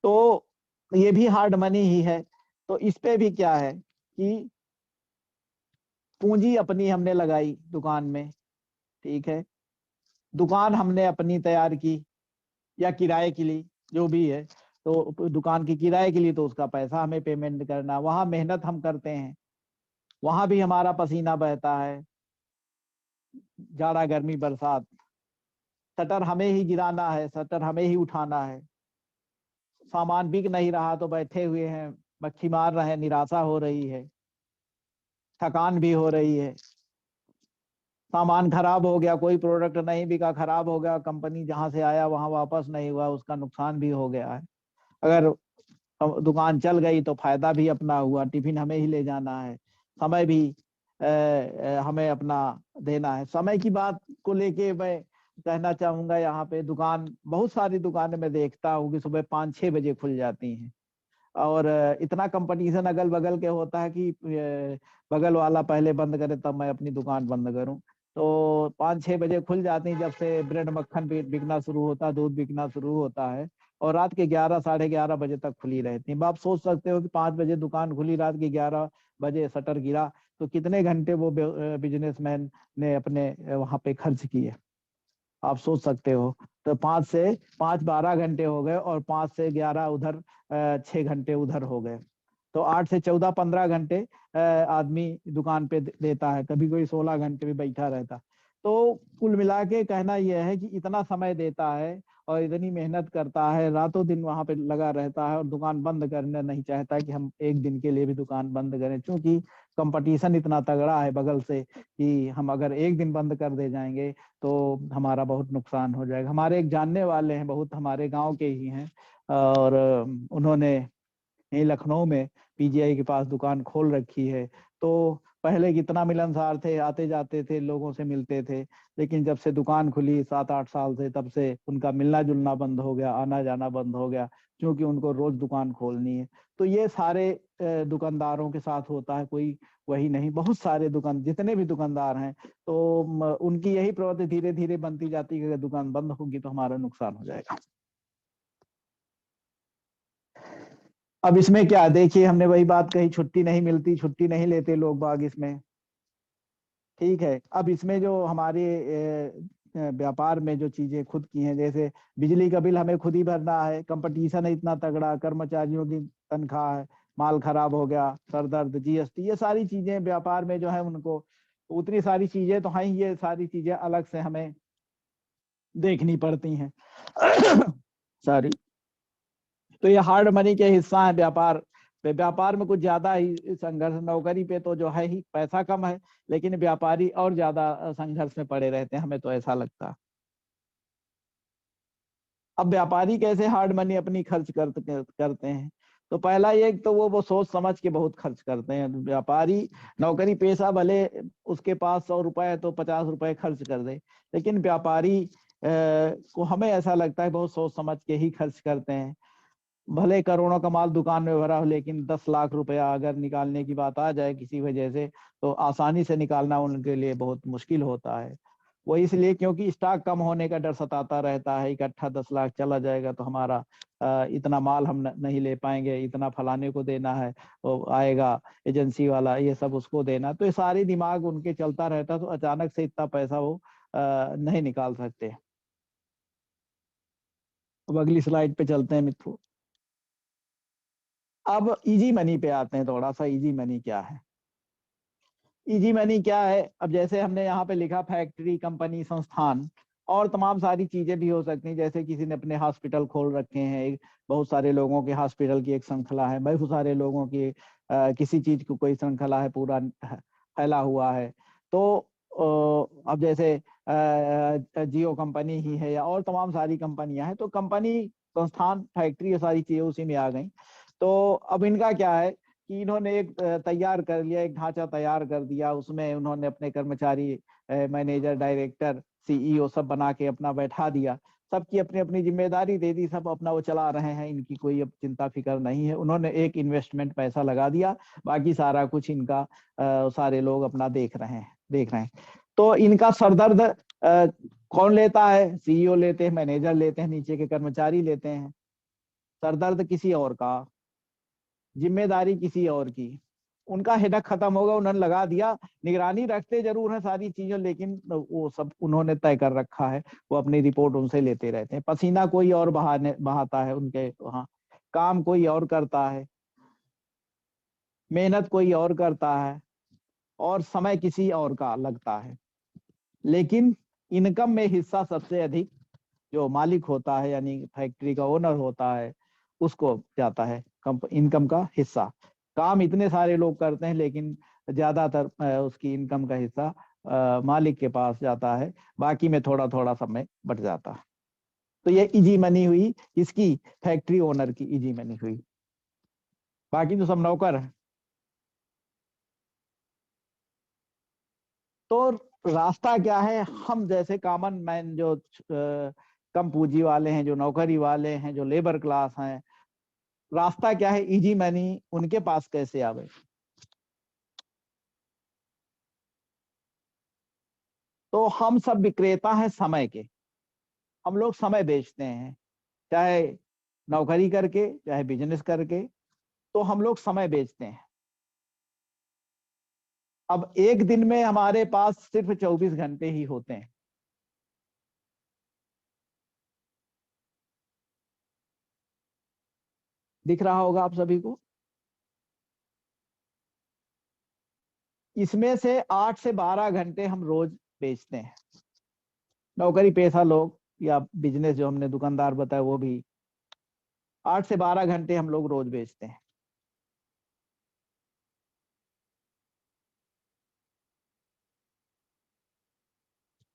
तो ये भी हार्ड मनी ही है। तो इस पे भी क्या है कि पूंजी अपनी हमने लगाई दुकान में, ठीक है, दुकान हमने अपनी तैयार की या किराए के लिए, जो भी है, तो दुकान की किराए के लिए तो उसका पैसा हमें पेमेंट करना, वहां मेहनत हम करते हैं, वहां भी हमारा पसीना बहता है, जाड़ा गर्मी बरसात, शटर हमें ही गिराना है, शटर हमें ही उठाना है। सामान बिक नहीं रहा तो बैठे हुए हैं, मक्खी मार रहे हैं, निराशा हो रही है, थकान भी हो रही है। सामान खराब हो गया, कोई प्रोडक्ट नहीं बिका, खराब हो गया, कंपनी जहां से आया वहां वापस नहीं हुआ, उसका नुकसान भी हो गया है। अगर दुकान चल गई तो फायदा भी अपना हुआ, टिफिन हमें ही ले जाना है, समय भी हमें अपना देना है। समय की बात को लेके मैं कहना चाहूंगा, यहाँ पे दुकान, बहुत सारी दुकानें मैं देखता हूँ कि सुबह 5-6 बजे खुल जाती हैं, और इतना कंपटीशन अगल बगल के होता है कि बगल वाला पहले बंद करे तब मैं अपनी दुकान बंद करूं। तो 5-6 बजे खुल जाती है, जब से ब्रेड मक्खन बिकना शुरू होता है, दूध बिकना शुरू होता है, और रात के 11-11:30 बजे तक खुली रहती है। आप सोच सकते हो कि 5 बजे दुकान खुली, रात के 11 बजे शटर गिरा, तो कितने घंटे वो बिजनेसमैन ने अपने वहां पे खर्च किए, आप सोच सकते हो। तो 5 से 5 12 घंटे हो गए, और 5 से 11 उधर, 6 घंटे उधर हो गए। तो 8 से 14-15 घंटे आदमी दुकान पे देता है, कभी कोई 16 घंटे भी बैठा रहता। तो कुल मिला के कहना यह है कि इतना समय देता है और इतनी मेहनत करता है, रातों दिन वहां पे लगा रहता है, और दुकान बंद करना नहीं चाहता कि हम एक दिन के लिए भी दुकान बंद करें, क्योंकि कंपटीशन इतना तगड़ा है बगल से कि हम अगर एक दिन बंद कर दे जाएंगे तो हमारा बहुत नुकसान हो जाएगा। हमारे एक जानने वाले हैं, बहुत हमारे गांव के ही हैं, और उन्होंने यही लखनऊ में पीजीआई के पास दुकान खोल रखी है। तो पहले कितना मिलनसार थे, आते जाते थे, लोगों से मिलते थे, लेकिन जब से दुकान खुली 7-8 साल से, तब से उनका मिलना जुलना बंद हो गया, आना जाना बंद हो गया, क्योंकि उनको रोज दुकान खोलनी है। तो ये सारे दुकानदारों के साथ होता है, कोई वही नहीं, बहुत सारे दुकान, जितने भी दुकानदार हैं, तो उनकी यही प्रवृत्ति धीरे धीरे बनती जाती है कि अगर दुकान बंद होगी तो हमारा नुकसान हो जाएगा। अब इसमें क्या, देखिए हमने वही बात कही, छुट्टी नहीं मिलती, छुट्टी नहीं लेते लोग बाग इसमें, ठीक है। अब इसमें जो हमारे व्यापार में जो चीजें खुद की हैं, जैसे बिजली का बिल हमें खुद ही भरना है, कंपटीशन है इतना तगड़ा, कर्मचारियों की तनख्वाह है, माल खराब हो गया, सर दर्द, जीएसटी, ये सारी चीजें व्यापार में जो है उनको, उतनी सारी चीजें तो हैं, ये सारी चीजें अलग से हमें देखनी पड़ती हैं। सॉरी। तो ये हार्ड मनी के हिस्सा है व्यापार पे। व्यापार में कुछ ज्यादा ही संघर्ष, नौकरी पे तो जो है ही पैसा कम है, लेकिन व्यापारी और ज्यादा संघर्ष में पड़े रहते हैं, हमें तो ऐसा लगता है। अब व्यापारी कैसे हार्ड मनी अपनी खर्च करते हैं, तो पहला ये तो वो सोच समझ के बहुत खर्च करते हैं व्यापारी। नौकरी पेशा भले उसके पास 100 रुपए है तो 50 रुपए खर्च कर दे, लेकिन व्यापारी को हमें ऐसा लगता है बहुत सोच समझ के ही खर्च करते हैं। भले करोड़ों का माल दुकान में भरा हो, लेकिन 10 लाख रुपया अगर निकालने की बात आ जाए किसी वजह से, तो आसानी से निकालना उनके लिए बहुत मुश्किल होता है। वो इसलिए क्योंकि स्टॉक कम होने का डर सताता रहता है, इकट्ठा 10 लाख चला जाएगा तो हमारा इतना माल हम नहीं ले पाएंगे, इतना फलाने को देना है, वो आएगा एजेंसी वाला, ये सब उसको देना, तो ये सारी दिमाग उनके चलता रहता, तो अचानक से इतना पैसा वो नहीं निकाल सकते। अब अगली स्लाइड पे चलते हैं मित्रों। अब इजी मनी पे आते हैं, थोड़ा सा इजी मनी क्या है। इजी मनी क्या है, अब जैसे हमने यहाँ पे लिखा फैक्ट्री, कंपनी, संस्थान, और तमाम सारी चीजें भी हो सकती हैं, जैसे किसी ने अपने हॉस्पिटल खोल रखे हैं, बहुत सारे लोगों के हॉस्पिटल की एक श्रृंखला है, बहुत सारे लोगों की किसी चीज की कोई श्रृंखला है, पूरा फैला हुआ है। तो अब जैसे जियो कंपनी ही है, या और तमाम सारी कंपनियां हैं, तो कंपनी, संस्थान, फैक्ट्री, ये सारी चीजें उसी में आ गई। तो अब इनका क्या है कि इन्होंने एक तैयार कर लिया, एक ढांचा तैयार कर दिया, उसमें उन्होंने अपने कर्मचारी, मैनेजर, डायरेक्टर, सीईओ सब बना के अपना बैठा दिया, सबकी अपनी अपनी जिम्मेदारी दे दी, सब अपना वो चला रहे हैं, इनकी कोई अब चिंता फिक्र नहीं है। उन्होंने एक इन्वेस्टमेंट पैसा लगा दिया, बाकी सारा कुछ इनका सारे लोग अपना देख रहे हैं। तो इनका सरदर्द कौन लेता है? सीईओ लेते हैं, मैनेजर लेते हैं, नीचे के कर्मचारी लेते हैं। सरदर्द किसी और का, जिम्मेदारी किसी और की। उनका हेडक खत्म होगा, उन्होंने लगा दिया, निगरानी रखते जरूर है सारी चीजों, लेकिन वो सब उन्होंने तय कर रखा है, वो अपनी रिपोर्ट उनसे लेते रहते हैं। पसीना कोई और बहाता है उनके वहां, काम कोई और करता है, मेहनत कोई और करता है, और समय किसी और का लगता है। लेकिन इनकम में हिस्सा सबसे अधिक जो मालिक होता है, यानी फैक्ट्री का ओनर होता है, उसको जाता है इनकम का हिस्सा। काम इतने सारे लोग करते हैं, लेकिन ज्यादातर उसकी इनकम का हिस्सा मालिक के पास जाता है, बाकी में थोड़ा थोड़ा समय बट जाता है। तो ये इजी मनी हुई, इसकी फैक्ट्री ओनर की इजी मनी हुई, बाकी तो सब नौकर है। तो रास्ता क्या है? हम जैसे कॉमन मैन, जो कम पूंजी वाले हैं, जो नौकरी वाले हैं, जो लेबर क्लास हैं, रास्ता क्या है इजी मनी उनके पास कैसे आवे? तो हम सब विक्रेता हैं समय के, हम लोग समय बेचते हैं, चाहे नौकरी करके, चाहे बिजनेस करके, तो हम लोग समय बेचते हैं। अब एक दिन में हमारे पास सिर्फ 24 घंटे ही होते हैं। दिख रहा होगा आप सभी को। इसमें से 8 से 12 घंटे हम रोज बेचते हैं। नौकरी पेशा लोग या बिजनेस जो हमने दुकानदार बताया, वो भी 8 से 12 घंटे हम लोग रोज बेचते हैं।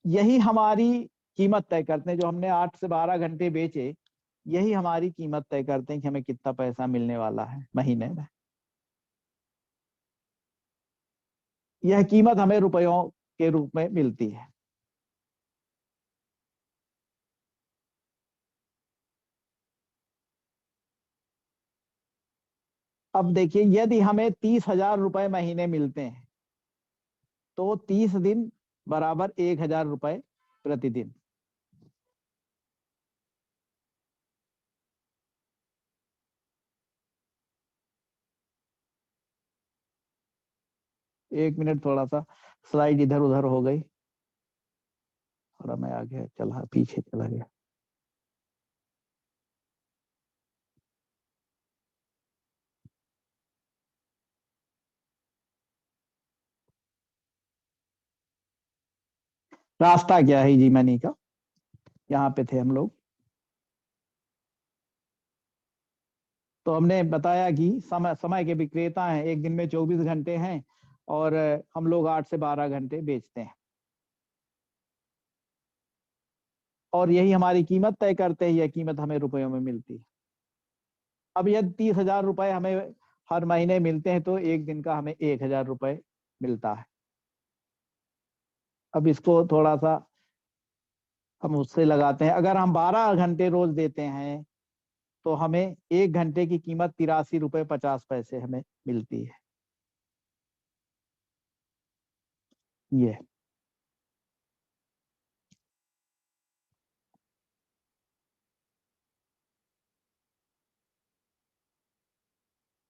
यही हमारी कीमत तय करते हैं, जो हमने 8 से 12 घंटे बेचे, यही हमारी कीमत तय करते हैं कि हमें कितना पैसा मिलने वाला है महीने में। यह कीमत हमें रुपयों के रूप में मिलती है। अब देखिए, यदि हमें 30,000 रुपए महीने मिलते हैं, तो 30 दिन बराबर 1,000 रुपए प्रतिदिन। 1 मिनट, थोड़ा सा स्लाइड इधर उधर हो गई। थोड़ा मैं आगे चला, पीछे चला गया। रास्ता क्या है जी मनी का, यहाँ पे थे हम लोग। तो हमने बताया कि समय समय के विक्रेता हैं, एक दिन में 24 घंटे हैं और हम लोग 8 से 12 घंटे बेचते हैं, और यही हमारी कीमत तय करते हैं। यह कीमत हमें रुपयों में मिलती है। अब यदि 30,000 रुपए हमें हर महीने मिलते हैं तो एक दिन का हमें 1,000 रुपए मिलता है। अब इसको थोड़ा सा हम उससे लगाते हैं, अगर हम 12 घंटे रोज देते हैं तो हमें 1 घंटे की कीमत 83 रुपए 50 पैसे हमें मिलती है। ये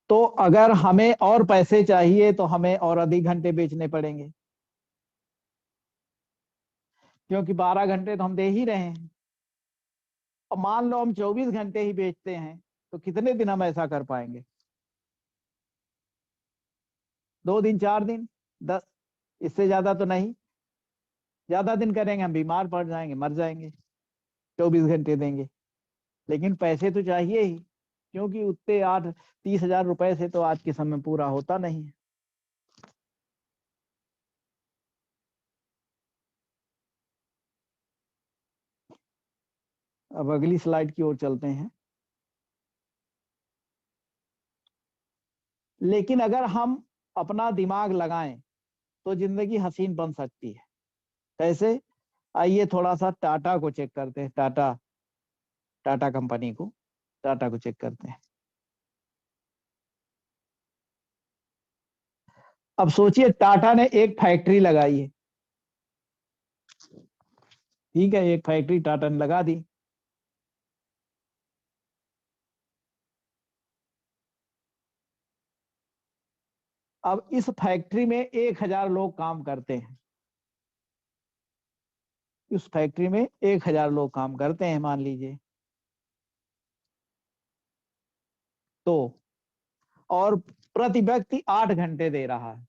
तो अगर हमें और पैसे चाहिए तो हमें और अधिक घंटे बेचने पड़ेंगे, क्योंकि 12 घंटे तो हम दे ही रहे हैं। अब मान लो हम 24 घंटे ही बेचते हैं तो कितने दिन हम ऐसा कर पाएंगे? 2 दिन, 4 दिन, 10, इससे ज्यादा तो नहीं। ज्यादा दिन करेंगे हम बीमार पड़ जाएंगे, मर जाएंगे। 24 घंटे देंगे, लेकिन पैसे तो चाहिए ही, क्योंकि उतने 30,000 रुपए से तो आज के समय पूरा होता नहीं है। अब अगली स्लाइड की ओर चलते हैं। लेकिन अगर हम अपना दिमाग लगाएं तो जिंदगी हसीन बन सकती है। कैसे? आइए थोड़ा सा टाटा को चेक करते हैं। टाटा टाटा कंपनी को, टाटा को चेक करते हैं। अब सोचिए, टाटा ने एक फैक्ट्री लगाई है, ठीक है, एक फैक्ट्री टाटा ने लगा दी। अब इस फैक्ट्री में 1,000 लोग काम करते हैं। उस फैक्ट्री में 1,000 लोग काम करते हैं, मान लीजिए। तो और प्रति व्यक्ति 8 घंटे दे रहा है।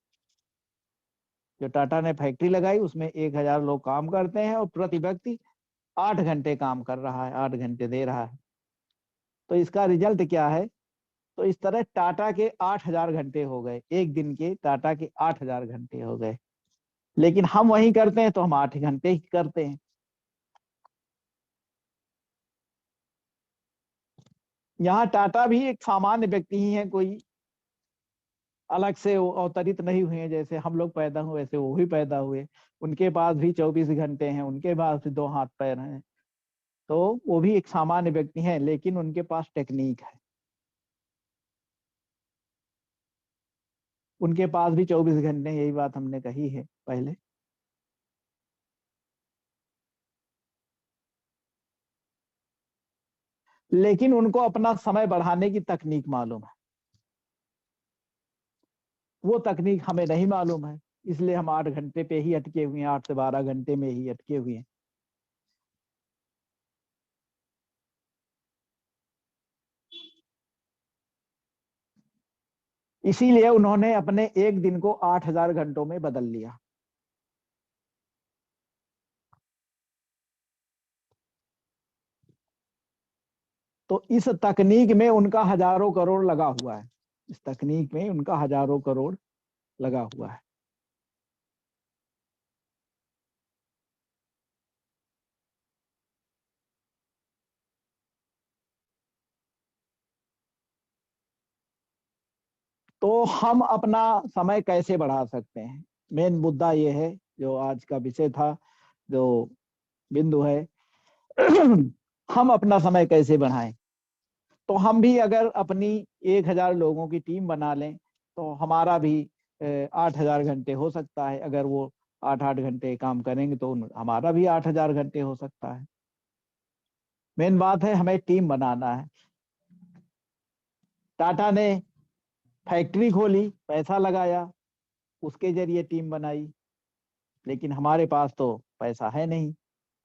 जो टाटा ने फैक्ट्री लगाई उसमें 1,000 लोग काम करते हैं और प्रति व्यक्ति 8 घंटे काम कर रहा है, 8 घंटे दे रहा है। तो इसका रिजल्ट क्या है? तो इस तरह टाटा के 8,000 घंटे हो गए, एक दिन के टाटा के 8,000 घंटे हो गए। लेकिन हम वही करते हैं तो हम 8 घंटे ही करते हैं। यहाँ टाटा भी एक सामान्य व्यक्ति ही है, कोई अलग से वो अवतरित नहीं हुए हैं। जैसे हम लोग पैदा हुए वैसे वो भी पैदा हुए। उनके पास भी 24 घंटे हैं, उनके पास भी 2 हाथ पैर हैं। तो वो भी एक सामान्य व्यक्ति हैं, लेकिन उनके पास टेक्निक है। उनके पास भी 24 घंटे, यही बात हमने कही है पहले। लेकिन उनको अपना समय बढ़ाने की तकनीक मालूम है। वो तकनीक हमें नहीं मालूम है, इसलिए हम 8 घंटे पे ही अटके हुए हैं, 8 से 12 घंटे में ही अटके हुए हैं। इसीलिए उन्होंने अपने एक दिन को 8,000 घंटों में बदल लिया। तो इस तकनीक में उनका हजारों करोड़ लगा हुआ है। इस तकनीक में उनका हजारों करोड़ लगा हुआ है। तो हम अपना समय कैसे बढ़ा सकते हैं? मेन मुद्दा ये है, जो आज का विषय था, जो बिंदु है। हम अपना समय कैसे बढ़ाएं? तो हम भी अगर अपनी 1,000 लोगों की टीम बना लें तो हमारा भी 8,000 घंटे हो सकता है। अगर वो 8-8 घंटे काम करेंगे तो हमारा भी 8,000 घंटे हो सकता है। मेन बात है हमें टीम बनाना है। टाटा ने फैक्ट्री खोली, पैसा लगाया, उसके जरिए टीम बनाई। लेकिन हमारे पास तो पैसा है नहीं,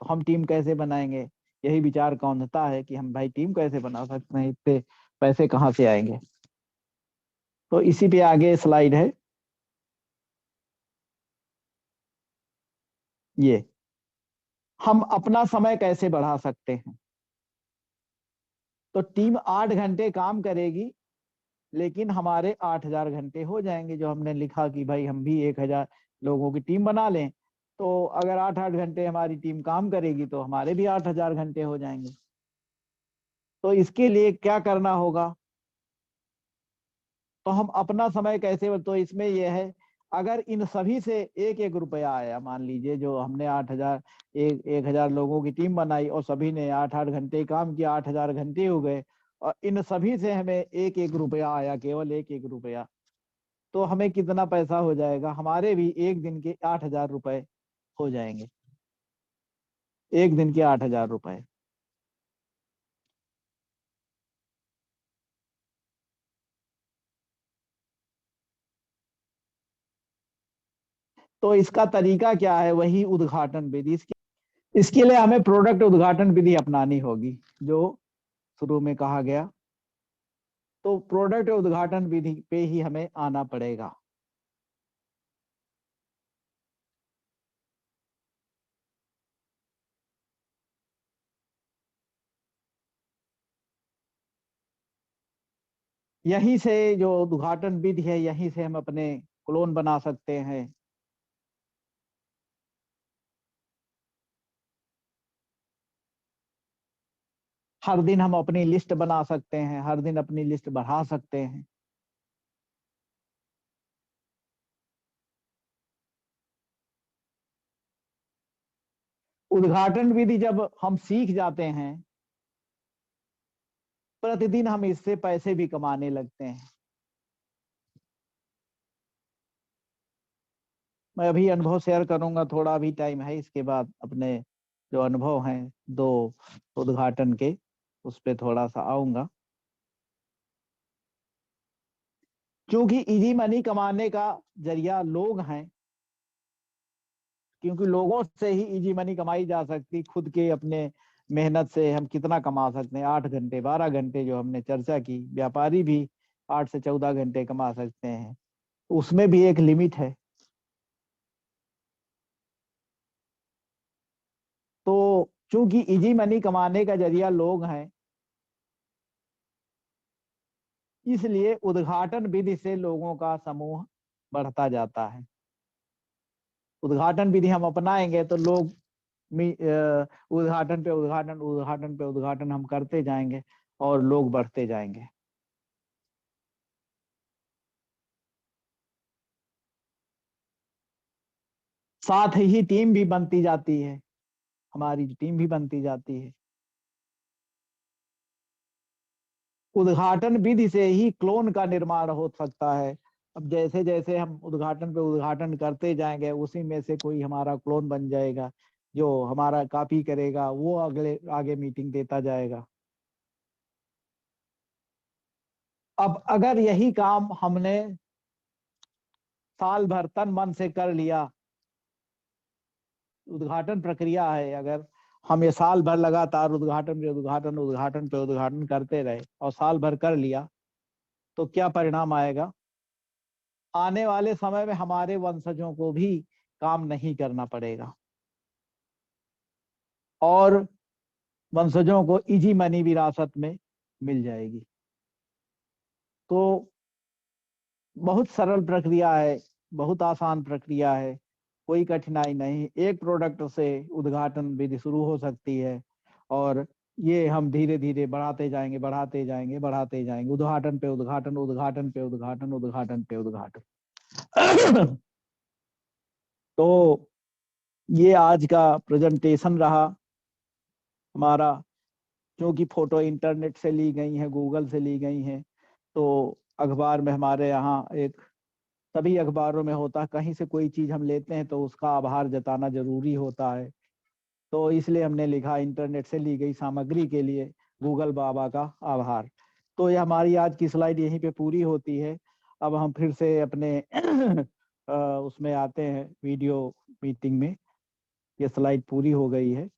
तो हम टीम कैसे बनाएंगे? यही विचार कौंधता है कि हम भाई टीम कैसे बना सकते हैं, इतने पैसे कहाँ से आएंगे। तो इसी पे आगे स्लाइड है ये, हम अपना समय कैसे बढ़ा सकते हैं। तो टीम 8 घंटे काम करेगी, लेकिन हमारे 8,000 घंटे हो जाएंगे। जो हमने लिखा कि भाई हम भी 1,000 लोगों की टीम बना लें, तो अगर 8-8 घंटे हमारी टीम काम करेगी तो हमारे भी 8,000 घंटे हो जाएंगे। तो इसके लिए क्या करना होगा? तो हम अपना समय कैसे, तो इसमें यह है, अगर इन सभी से एक एक रुपया आया, मान लीजिए जो हमने 8,000 1,000 लोगों की टीम बनाई और सभी ने 8-8 घंटे काम किया, 8,000 घंटे हो गए, और इन सभी से हमें एक एक रुपया आया, केवल एक एक रुपया, तो हमें कितना पैसा हो जाएगा? हमारे भी एक दिन के 8,000 रुपए हो जाएंगे, एक दिन के 8,000 रुपए। तो इसका तरीका क्या है? वही उद्घाटन विधि। इसके लिए हमें प्रोडक्ट उद्घाटन विधि अपनानी होगी, जो शुरू में कहा गया। तो प्रोडक्ट उद्घाटन विधि पे ही हमें आना पड़ेगा। यहीं से जो उद्घाटन विधि है, यहीं से हम अपने क्लोन बना सकते हैं। हर दिन हम अपनी लिस्ट बना सकते हैं, हर दिन अपनी लिस्ट बढ़ा सकते हैं। उद्घाटन विधि जब हम सीख जाते हैं, प्रतिदिन हम इससे पैसे भी कमाने लगते हैं। मैं अभी अनुभव शेयर करूंगा, थोड़ा भी टाइम है, इसके बाद अपने जो अनुभव हैं 2 उद्घाटन के, उस पे थोड़ा सा आऊंगा। क्योंकि इजी मनी कमाने का जरिया लोग हैं, क्योंकि लोगों से ही इजी मनी कमाई जा सकती। खुद के अपने मेहनत से हम कितना कमा सकते हैं? 8 घंटे 12 घंटे जो हमने चर्चा की, व्यापारी भी 8 से 14 घंटे कमा सकते हैं, उसमें भी एक लिमिट है। तो चूंकि इजी मनी कमाने का जरिया लोग हैं, इसलिए उद्घाटन विधि से लोगों का समूह बढ़ता जाता है। उद्घाटन विधि हम अपनाएंगे तो लोग उद्घाटन पे उद्घाटन, उद्घाटन पे उद्घाटन हम करते जाएंगे और लोग बढ़ते जाएंगे। साथ ही टीम भी बनती जाती है, हमारी टीम भी बनती जाती है। उद्घाटन विधि से ही क्लोन का निर्माण हो सकता है। अब जैसे जैसे हम उद्घाटन पे उद्घाटन करते जाएंगे, उसी में से कोई हमारा क्लोन बन जाएगा, जो हमारा कॉपी करेगा, वो अगले आगे मीटिंग देता जाएगा। अब अगर यही काम हमने साल भर तन मन से कर लिया, उद्घाटन प्रक्रिया है, अगर हम ये साल भर लगातार उद्घाटन पे उद्घाटन, उद्घाटन पे उद्घाटन करते रहे और साल भर कर लिया, तो क्या परिणाम आएगा? आने वाले समय में हमारे वंशजों को भी काम नहीं करना पड़ेगा, और वंशजों को इजी मनी विरासत में मिल जाएगी। तो बहुत सरल प्रक्रिया है, बहुत आसान प्रक्रिया है, कोई कठिनाई नहीं। एक प्रोडक्ट से उद्घाटन विधि शुरू हो सकती है, और ये हम धीरे धीरे बढ़ाते जाएंगे, बढ़ाते जाएंगे, बढ़ाते जाएंगे, उद्घाटन पे उद्घाटन, उद्घाटन पे उद्घाटन, उद्घाटन पे उद्घाटन। तो ये आज का प्रेजेंटेशन रहा हमारा। क्योंकि फोटो इंटरनेट से ली गई है, गूगल से ली गई हैं, तो अखबार में हमारे यहाँ एक, सभी अखबारों में होता है, कहीं से कोई चीज हम लेते हैं तो उसका आभार जताना जरूरी होता है। तो इसलिए हमने लिखा, इंटरनेट से ली गई सामग्री के लिए गूगल बाबा का आभार। तो ये हमारी आज की स्लाइड यहीं पे पूरी होती है। अब हम फिर से अपने उसमें आते हैं वीडियो मीटिंग में। ये स्लाइड पूरी हो गई है।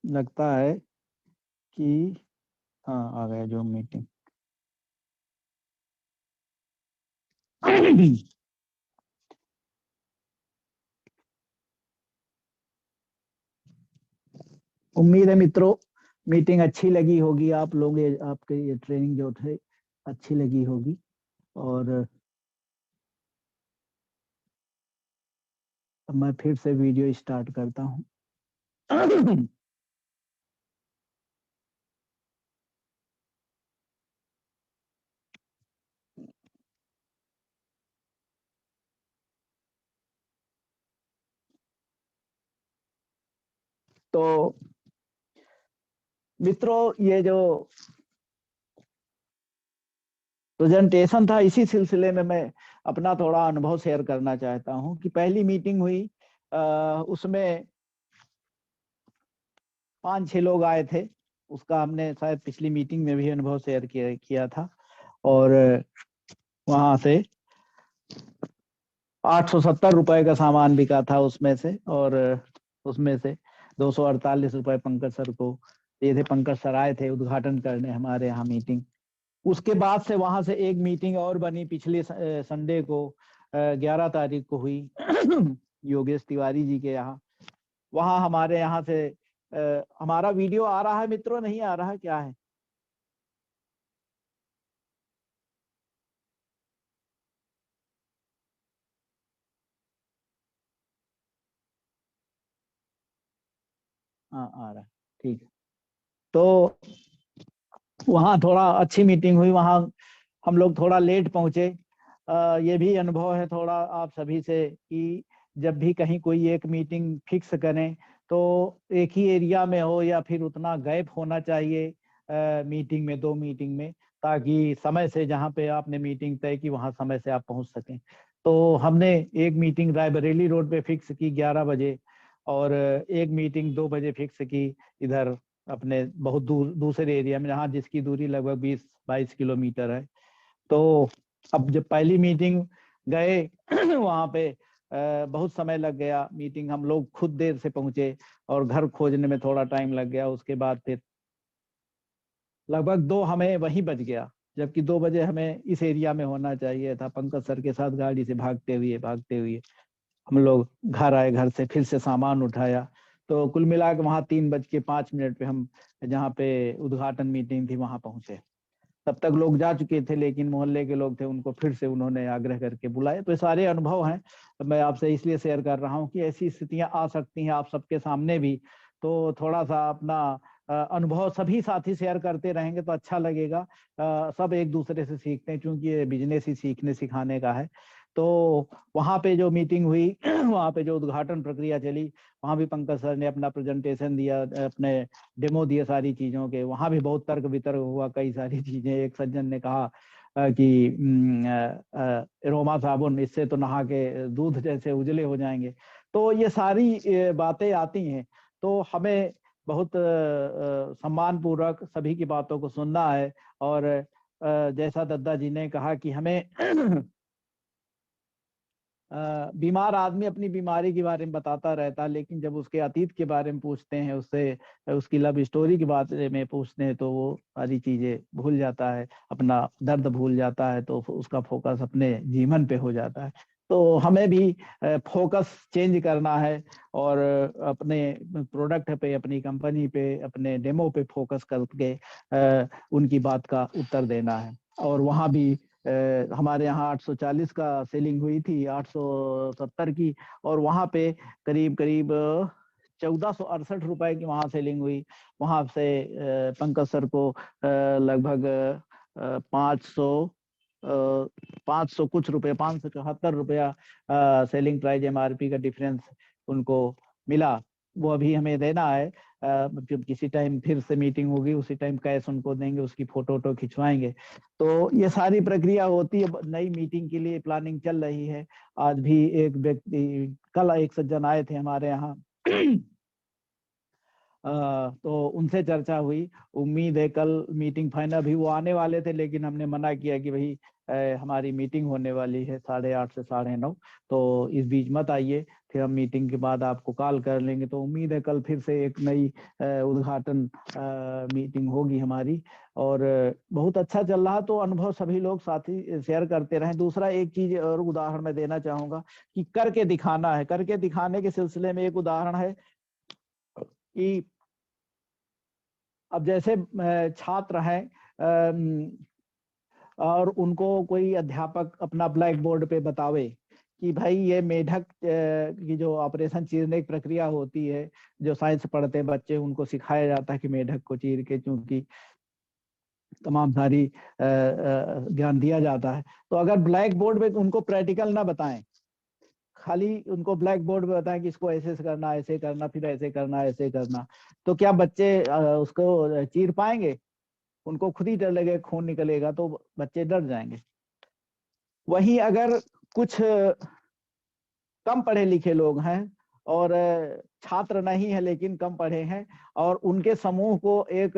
लगता है कि हाँ आ गया जो मीटिंग। उम्मीद है मित्रों मीटिंग अच्छी लगी होगी, आप लोग आपके ये ट्रेनिंग जो थे अच्छी लगी होगी। और अब मैं फिर से वीडियो स्टार्ट करता हूँ। तो मित्रों ये जो प्रेजेंटेशन था इसी सिलसिले में मैं अपना थोड़ा अनुभव शेयर करना चाहता हूँ कि पहली मीटिंग हुई उसमें 5-6 लोग आए थे। उसका हमने शायद पिछली मीटिंग में भी अनुभव शेयर किया था। और वहां से 870 रुपए का सामान बिका था उसमें से। और उसमें से 248 रुपए पंकज सर को ये थे। पंकज सर आए थे उद्घाटन करने हमारे यहाँ मीटिंग। उसके बाद से वहां से एक मीटिंग और बनी पिछले संडे को 11 तारीख को हुई योगेश तिवारी जी के यहाँ। वहां हमारे यहाँ से हमारा वीडियो आ रहा है मित्रों, नहीं आ रहा क्या है? हाँ आ रहा है, ठीक है। तो वहाँ थोड़ा अच्छी मीटिंग हुई। वहाँ हम लोग थोड़ा लेट पहुंचे। ये भी अनुभव है थोड़ा आप सभी से कि जब भी कहीं कोई एक मीटिंग फिक्स करें तो एक ही एरिया में हो या फिर उतना गैप होना चाहिए मीटिंग में, दो मीटिंग में, ताकि समय से जहाँ पे आपने मीटिंग तय की वहाँ समय से आप पहुंच सकें। तो हमने एक मीटिंग रायबरेली रोड पे फिक्स की 11 बजे, और एक मीटिंग 2 बजे फिक्स की इधर अपने बहुत दूर दूसरे एरिया में, जहाँ जिसकी दूरी लगभग 20-22 किलोमीटर है। तो अब जब पहली मीटिंग गए वहां पे बहुत समय लग गया। मीटिंग हम लोग खुद देर से पहुंचे और घर खोजने में थोड़ा टाइम लग गया। उसके बाद फिर लगभग 2 हमें वहीं बज गया, जबकि 2 बजे हमें इस एरिया में होना चाहिए था। पंकज सर के साथ गाड़ी से भागते हुए हम लोग घर आए। घर से फिर से सामान उठाया। तो कुल मिला के वहाँ 3:05 पे हम जहाँ पे उद्घाटन मीटिंग थी वहां पहुंचे। तब तक लोग जा चुके थे, लेकिन मोहल्ले के लोग थे, उनको फिर से उन्होंने आग्रह करके बुलाए। तो ये सारे अनुभव हैं, मैं आपसे इसलिए शेयर कर रहा हूँ कि ऐसी स्थितियां आ सकती हैं आप सबके सामने भी। तो थोड़ा सा अपना अनुभव सभी साथी शेयर करते रहेंगे तो अच्छा लगेगा। सब एक दूसरे से सीखते हैं, क्योंकि ये बिजनेस ही सीखने सिखाने का है। तो वहाँ पे जो मीटिंग हुई वहाँ पे जो उद्घाटन प्रक्रिया चली, वहाँ भी पंकज सर ने अपना प्रेजेंटेशन दिया, अपने डेमो दिए सारी चीजों के। वहां भी बहुत तर्क वितर्क हुआ, कई सारी चीजें। एक सज्जन ने कहा कि रोमा साबुन, इससे तो नहा के दूध जैसे उजले हो जाएंगे। तो ये सारी बातें आती हैं। तो हमें बहुत सम्मान पूर्वक सभी की बातों को सुनना है। और जैसा दद्दा जी ने कहा कि हमें बीमार आदमी अपनी बीमारी के बारे में बताता रहता है, लेकिन जब उसके अतीत के बारे में पूछते हैं, उससे उसकी लव स्टोरी के बारे में पूछते हैं, तो वो सारी चीजें भूल जाता है, अपना दर्द भूल जाता है। तो उसका फोकस अपने जीवन पे हो जाता है। तो हमें भी फोकस चेंज करना है और अपने प्रोडक्ट पे, अपनी कंपनी पे, अपने डेमो पे फोकस करके उनकी बात का उत्तर देना है। और वहाँ भी हमारे यहाँ 840 का सेलिंग हुई थी, 870 की। और वहाँ पे करीब करीब 1468 रुपए की वहाँ सेलिंग हुई। वहाँ से पंकज सर को लगभग 500 500 कुछ रुपए, 574 रुपया सेलिंग प्राइस एमआरपी का डिफरेंस उनको मिला। वो अभी हमें देना है। जब किसी टाइम फिर से मीटिंग होगी उसी टाइम कैश उनको देंगे, उसकी फोटो वोटो खिंचवाएंगे। तो ये सारी प्रक्रिया होती है। नई मीटिंग के लिए प्लानिंग चल रही है। आज भी एक व्यक्ति, कल एक सज्जन आए थे हमारे यहाँ तो उनसे चर्चा हुई। उम्मीद है कल मीटिंग फाइनल, अभी वो आने वाले थे लेकिन हमने मना किया कि भाई हमारी मीटिंग होने वाली है 8:30 से 9:30, तो इस बीच मत आइए, फिर हम मीटिंग के बाद आपको कॉल कर लेंगे। तो उम्मीद है कल फिर से एक नई उद्घाटन मीटिंग होगी हमारी, और बहुत अच्छा चल रहा। तो अनुभव सभी लोग साथी शेयर करते रहे। दूसरा एक चीज और उदाहरण मैं देना चाहूंगा कि करके दिखाना है। करके दिखाने के सिलसिले में एक उदाहरण है कि अब जैसे छात्र हैं और उनको कोई अध्यापक अपना ब्लैक बोर्ड पे बतावे कि भाई ये मेढक की जो ऑपरेशन चीरने की प्रक्रिया होती है, जो साइंस पढ़ते बच्चे उनको सिखाया जाता है कि मेढक को चीर के, चूंकि तमाम सारी ज्ञान दिया जाता है। तो अगर ब्लैक बोर्ड पे उनको प्रैक्टिकल ना बताएं, खाली उनको ब्लैक बोर्ड पे बताएं कि इसको ऐसे से करना, ऐसे करना, फिर ऐसे करना, ऐसे करना, तो क्या बच्चे उसको चीर पाएंगे? उनको खुद ही डर लगेगा, खून निकलेगा तो बच्चे डर जाएंगे। वहीं अगर कुछ कम पढ़े लिखे लोग हैं और छात्र नहीं है लेकिन कम पढ़े हैं, और उनके समूह को एक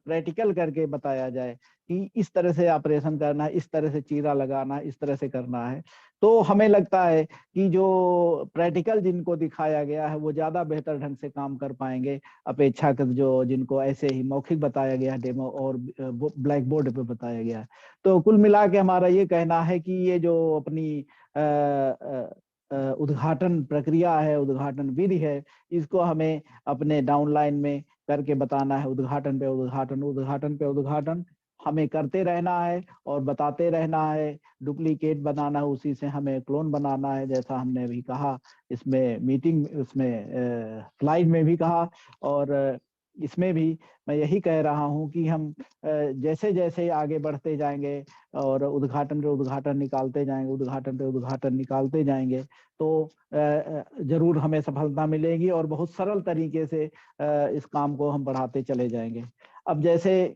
प्रैक्टिकल करके बताया जाए कि इस तरह से ऑपरेशन करना है, इस तरह से चीरा लगाना, इस तरह से करना है, तो हमें लगता है कि जो प्रैक्टिकल जिनको दिखाया गया है वो ज्यादा बेहतर ढंग से काम कर पाएंगे अपेक्षाकृत जो जिनको ऐसे ही मौखिक बताया गया है, डेमो और ब्लैक बोर्ड पे बताया गया है। तो कुल मिला के हमारा ये कहना है कि ये जो अपनी उद्घाटन प्रक्रिया है, उद्घाटन विधि है, इसको हमें अपने डाउनलाइन में करके बताना है। उद्घाटन पे उद्घाटन, उद्घाटन पे उद्घाटन हमें करते रहना है और बताते रहना है। डुप्लीकेट बनाना है, उसी से हमें क्लोन बनाना है, जैसा हमने अभी कहा इसमें मीटिंग, उसमें स्लाइड में भी कहा, और इसमें भी मैं यही कह रहा हूं कि हम जैसे जैसे आगे बढ़ते जाएंगे और उद्घाटन पे उद्घाटन निकालते जाएंगे, उद्घाटन पे उद्घाटन निकालते जाएंगे, तो जरूर हमें सफलता मिलेगी और बहुत सरल तरीके से इस काम को हम बढ़ाते चले जाएंगे। अब जैसे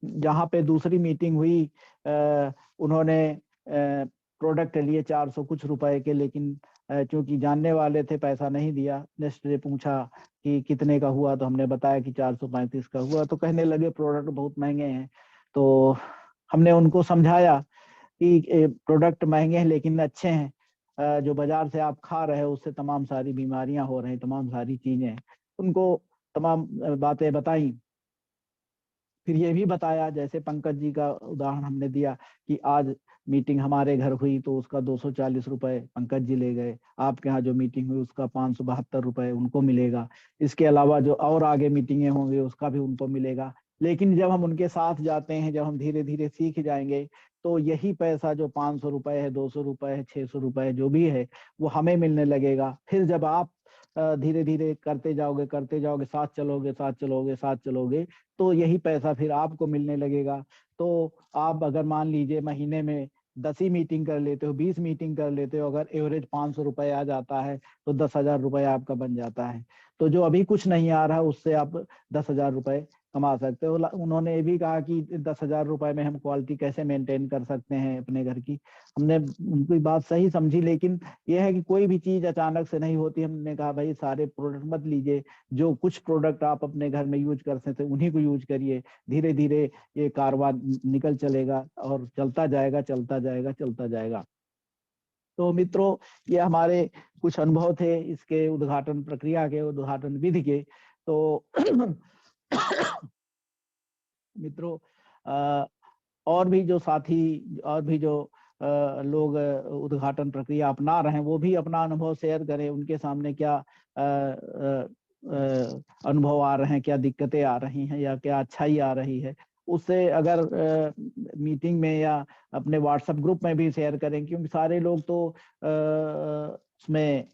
जहाँ पे दूसरी मीटिंग हुई, उन्होंने प्रोडक्ट लिए 400 कुछ रुपए के, लेकिन चूंकि जानने वाले थे पैसा नहीं दिया। नेक्स्ट डे पूछा कि कितने का हुआ, तो हमने बताया कि 435 का हुआ। तो कहने लगे प्रोडक्ट बहुत महंगे हैं। तो हमने उनको समझाया कि प्रोडक्ट महंगे हैं लेकिन अच्छे हैं, जो बाजार से आप खा रहे हो उससे तमाम सारी बीमारियां हो रही, तमाम सारी चीजें, उनको तमाम बातें बताई। फिर ये भी बताया, जैसे पंकज जी का उदाहरण हमने दिया कि आज मीटिंग हमारे घर हुई तो उसका 240 रुपए पंकज जी ले गए, आपके यहाँ जो मीटिंग हुई उसका 572 रुपए उनको मिलेगा। इसके अलावा जो और आगे मीटिंगें होंगी उसका भी उनको मिलेगा। लेकिन जब हम उनके साथ जाते हैं, जब हम धीरे धीरे सीख जाएंगे, तो यही पैसा जो 500 रुपए है, 200 रुपए है, 600 रुपए है, जो भी है, वो हमें मिलने लगेगा। फिर जब आप धीरे धीरे करते जाओगे, करते जाओगे, साथ चलोगे, साथ चलोगे, साथ चलोगे, तो यही पैसा फिर आपको मिलने लगेगा। तो आप अगर मान लीजिए महीने में 10 ही मीटिंग कर लेते हो, 20 मीटिंग कर लेते हो, अगर एवरेज 500 रुपए आ जाता है तो 10,000 रुपए आपका बन जाता है। तो जो अभी कुछ नहीं आ रहा उससे आप 10,000 रुपए कमा सकते हो। उन्होंने ये भी कहा कि 10,000 रुपए में हम क्वालिटी कैसे मेंटेन कर सकते हैं अपने घर की। हमने उनकी बात सही समझी, लेकिन यह है कि कोई भी चीज अचानक से नहीं होती। हमने कहा भाई सारे प्रोडक्ट मत लीजिए, जो कुछ प्रोडक्ट आप अपने घर में यूज कर सकते उन्हीं को यूज करिए। धीरे धीरे ये कारवां निकल चलेगा और चलता जाएगा, चलता जाएगा, चलता जाएगा। तो मित्रों, ये हमारे कुछ अनुभव थे इसके उद्घाटन प्रक्रिया के, उद्घाटन विधि के। तो मित्रों, और भी जो साथी, और भी जो लोग उद्घाटन प्रक्रिया अपना रहे हैं, वो भी अपना अनुभव शेयर करें। उनके सामने क्या अनुभव आ रहे हैं, क्या दिक्कतें आ रही हैं, या क्या अच्छाई आ रही है। उससे अगर मीटिंग में या अपने व्हाट्सएप ग्रुप में भी शेयर करें, क्योंकि सारे लोग तो उसमें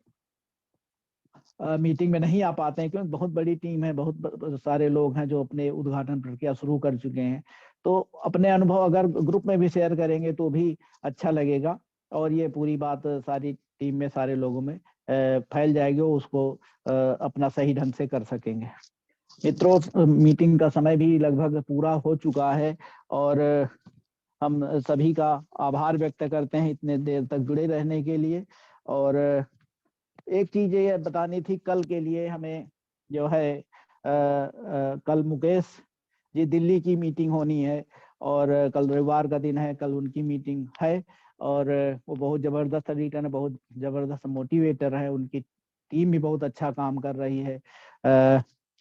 मीटिंग में नहीं आ पाते हैं, क्योंकि बहुत बड़ी टीम है, बहुत सारे लोग हैं जो अपने उद्घाटन प्रक्रिया शुरू कर चुके हैं। तो अपने अनुभव अगर ग्रुप में भी शेयर करेंगे तो भी अच्छा लगेगा, और ये पूरी बात सारी टीम में, सारे लोगों में फैल जाएगी, उसको अपना सही ढंग से कर सकेंगे। मित्रों, मीटिंग का समय भी लगभग पूरा हो चुका है, और हम सभी का आभार व्यक्त करते हैं इतने देर तक जुड़े रहने के लिए। और एक चीज ये बतानी थी, कल के लिए हमें जो है कल मुकेश जी दिल्ली की मीटिंग होनी है और कल रविवार का दिन है, कल उनकी मीटिंग है और वो बहुत जबरदस्त रीडर है, बहुत जबरदस्त मोटिवेटर है, उनकी टीम भी बहुत अच्छा काम कर रही है।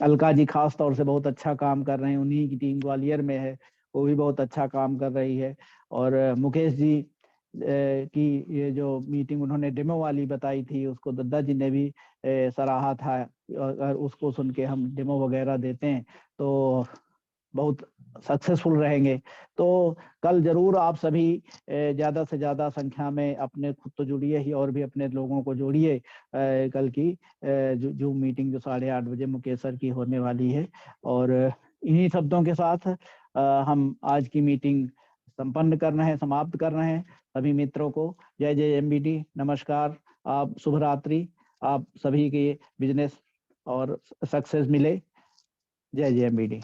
अलका जी खास तौर से बहुत अच्छा काम कर रहे हैं, उन्हीं की टीम ग्वालियर में है, वो भी बहुत अच्छा काम कर रही है। और मुकेश जी की ये जो मीटिंग उन्होंने डेमो वाली बताई थी, उसको दद्दा जी ने भी सराहा था। अगर उसको सुन के हम डेमो वगैरह देते हैं तो बहुत सक्सेसफुल रहेंगे। तो कल जरूर आप सभी ज्यादा से ज्यादा संख्या में अपने खुद तो जुड़िए ही और भी अपने लोगों को जोड़िए। कल की जो मीटिंग जो 8:30 बजे मुकेश सर की होने वाली है। और इन्हीं शब्दों के साथ हम आज की मीटिंग संपन्न कर रहे हैं, समाप्त कर रहे हैं। सभी मित्रों को जय जय एमबीडी, नमस्कार, आप शुभ रात्रि, आप सभी के बिजनेस और सक्सेस मिले। जय जय एमबीडी।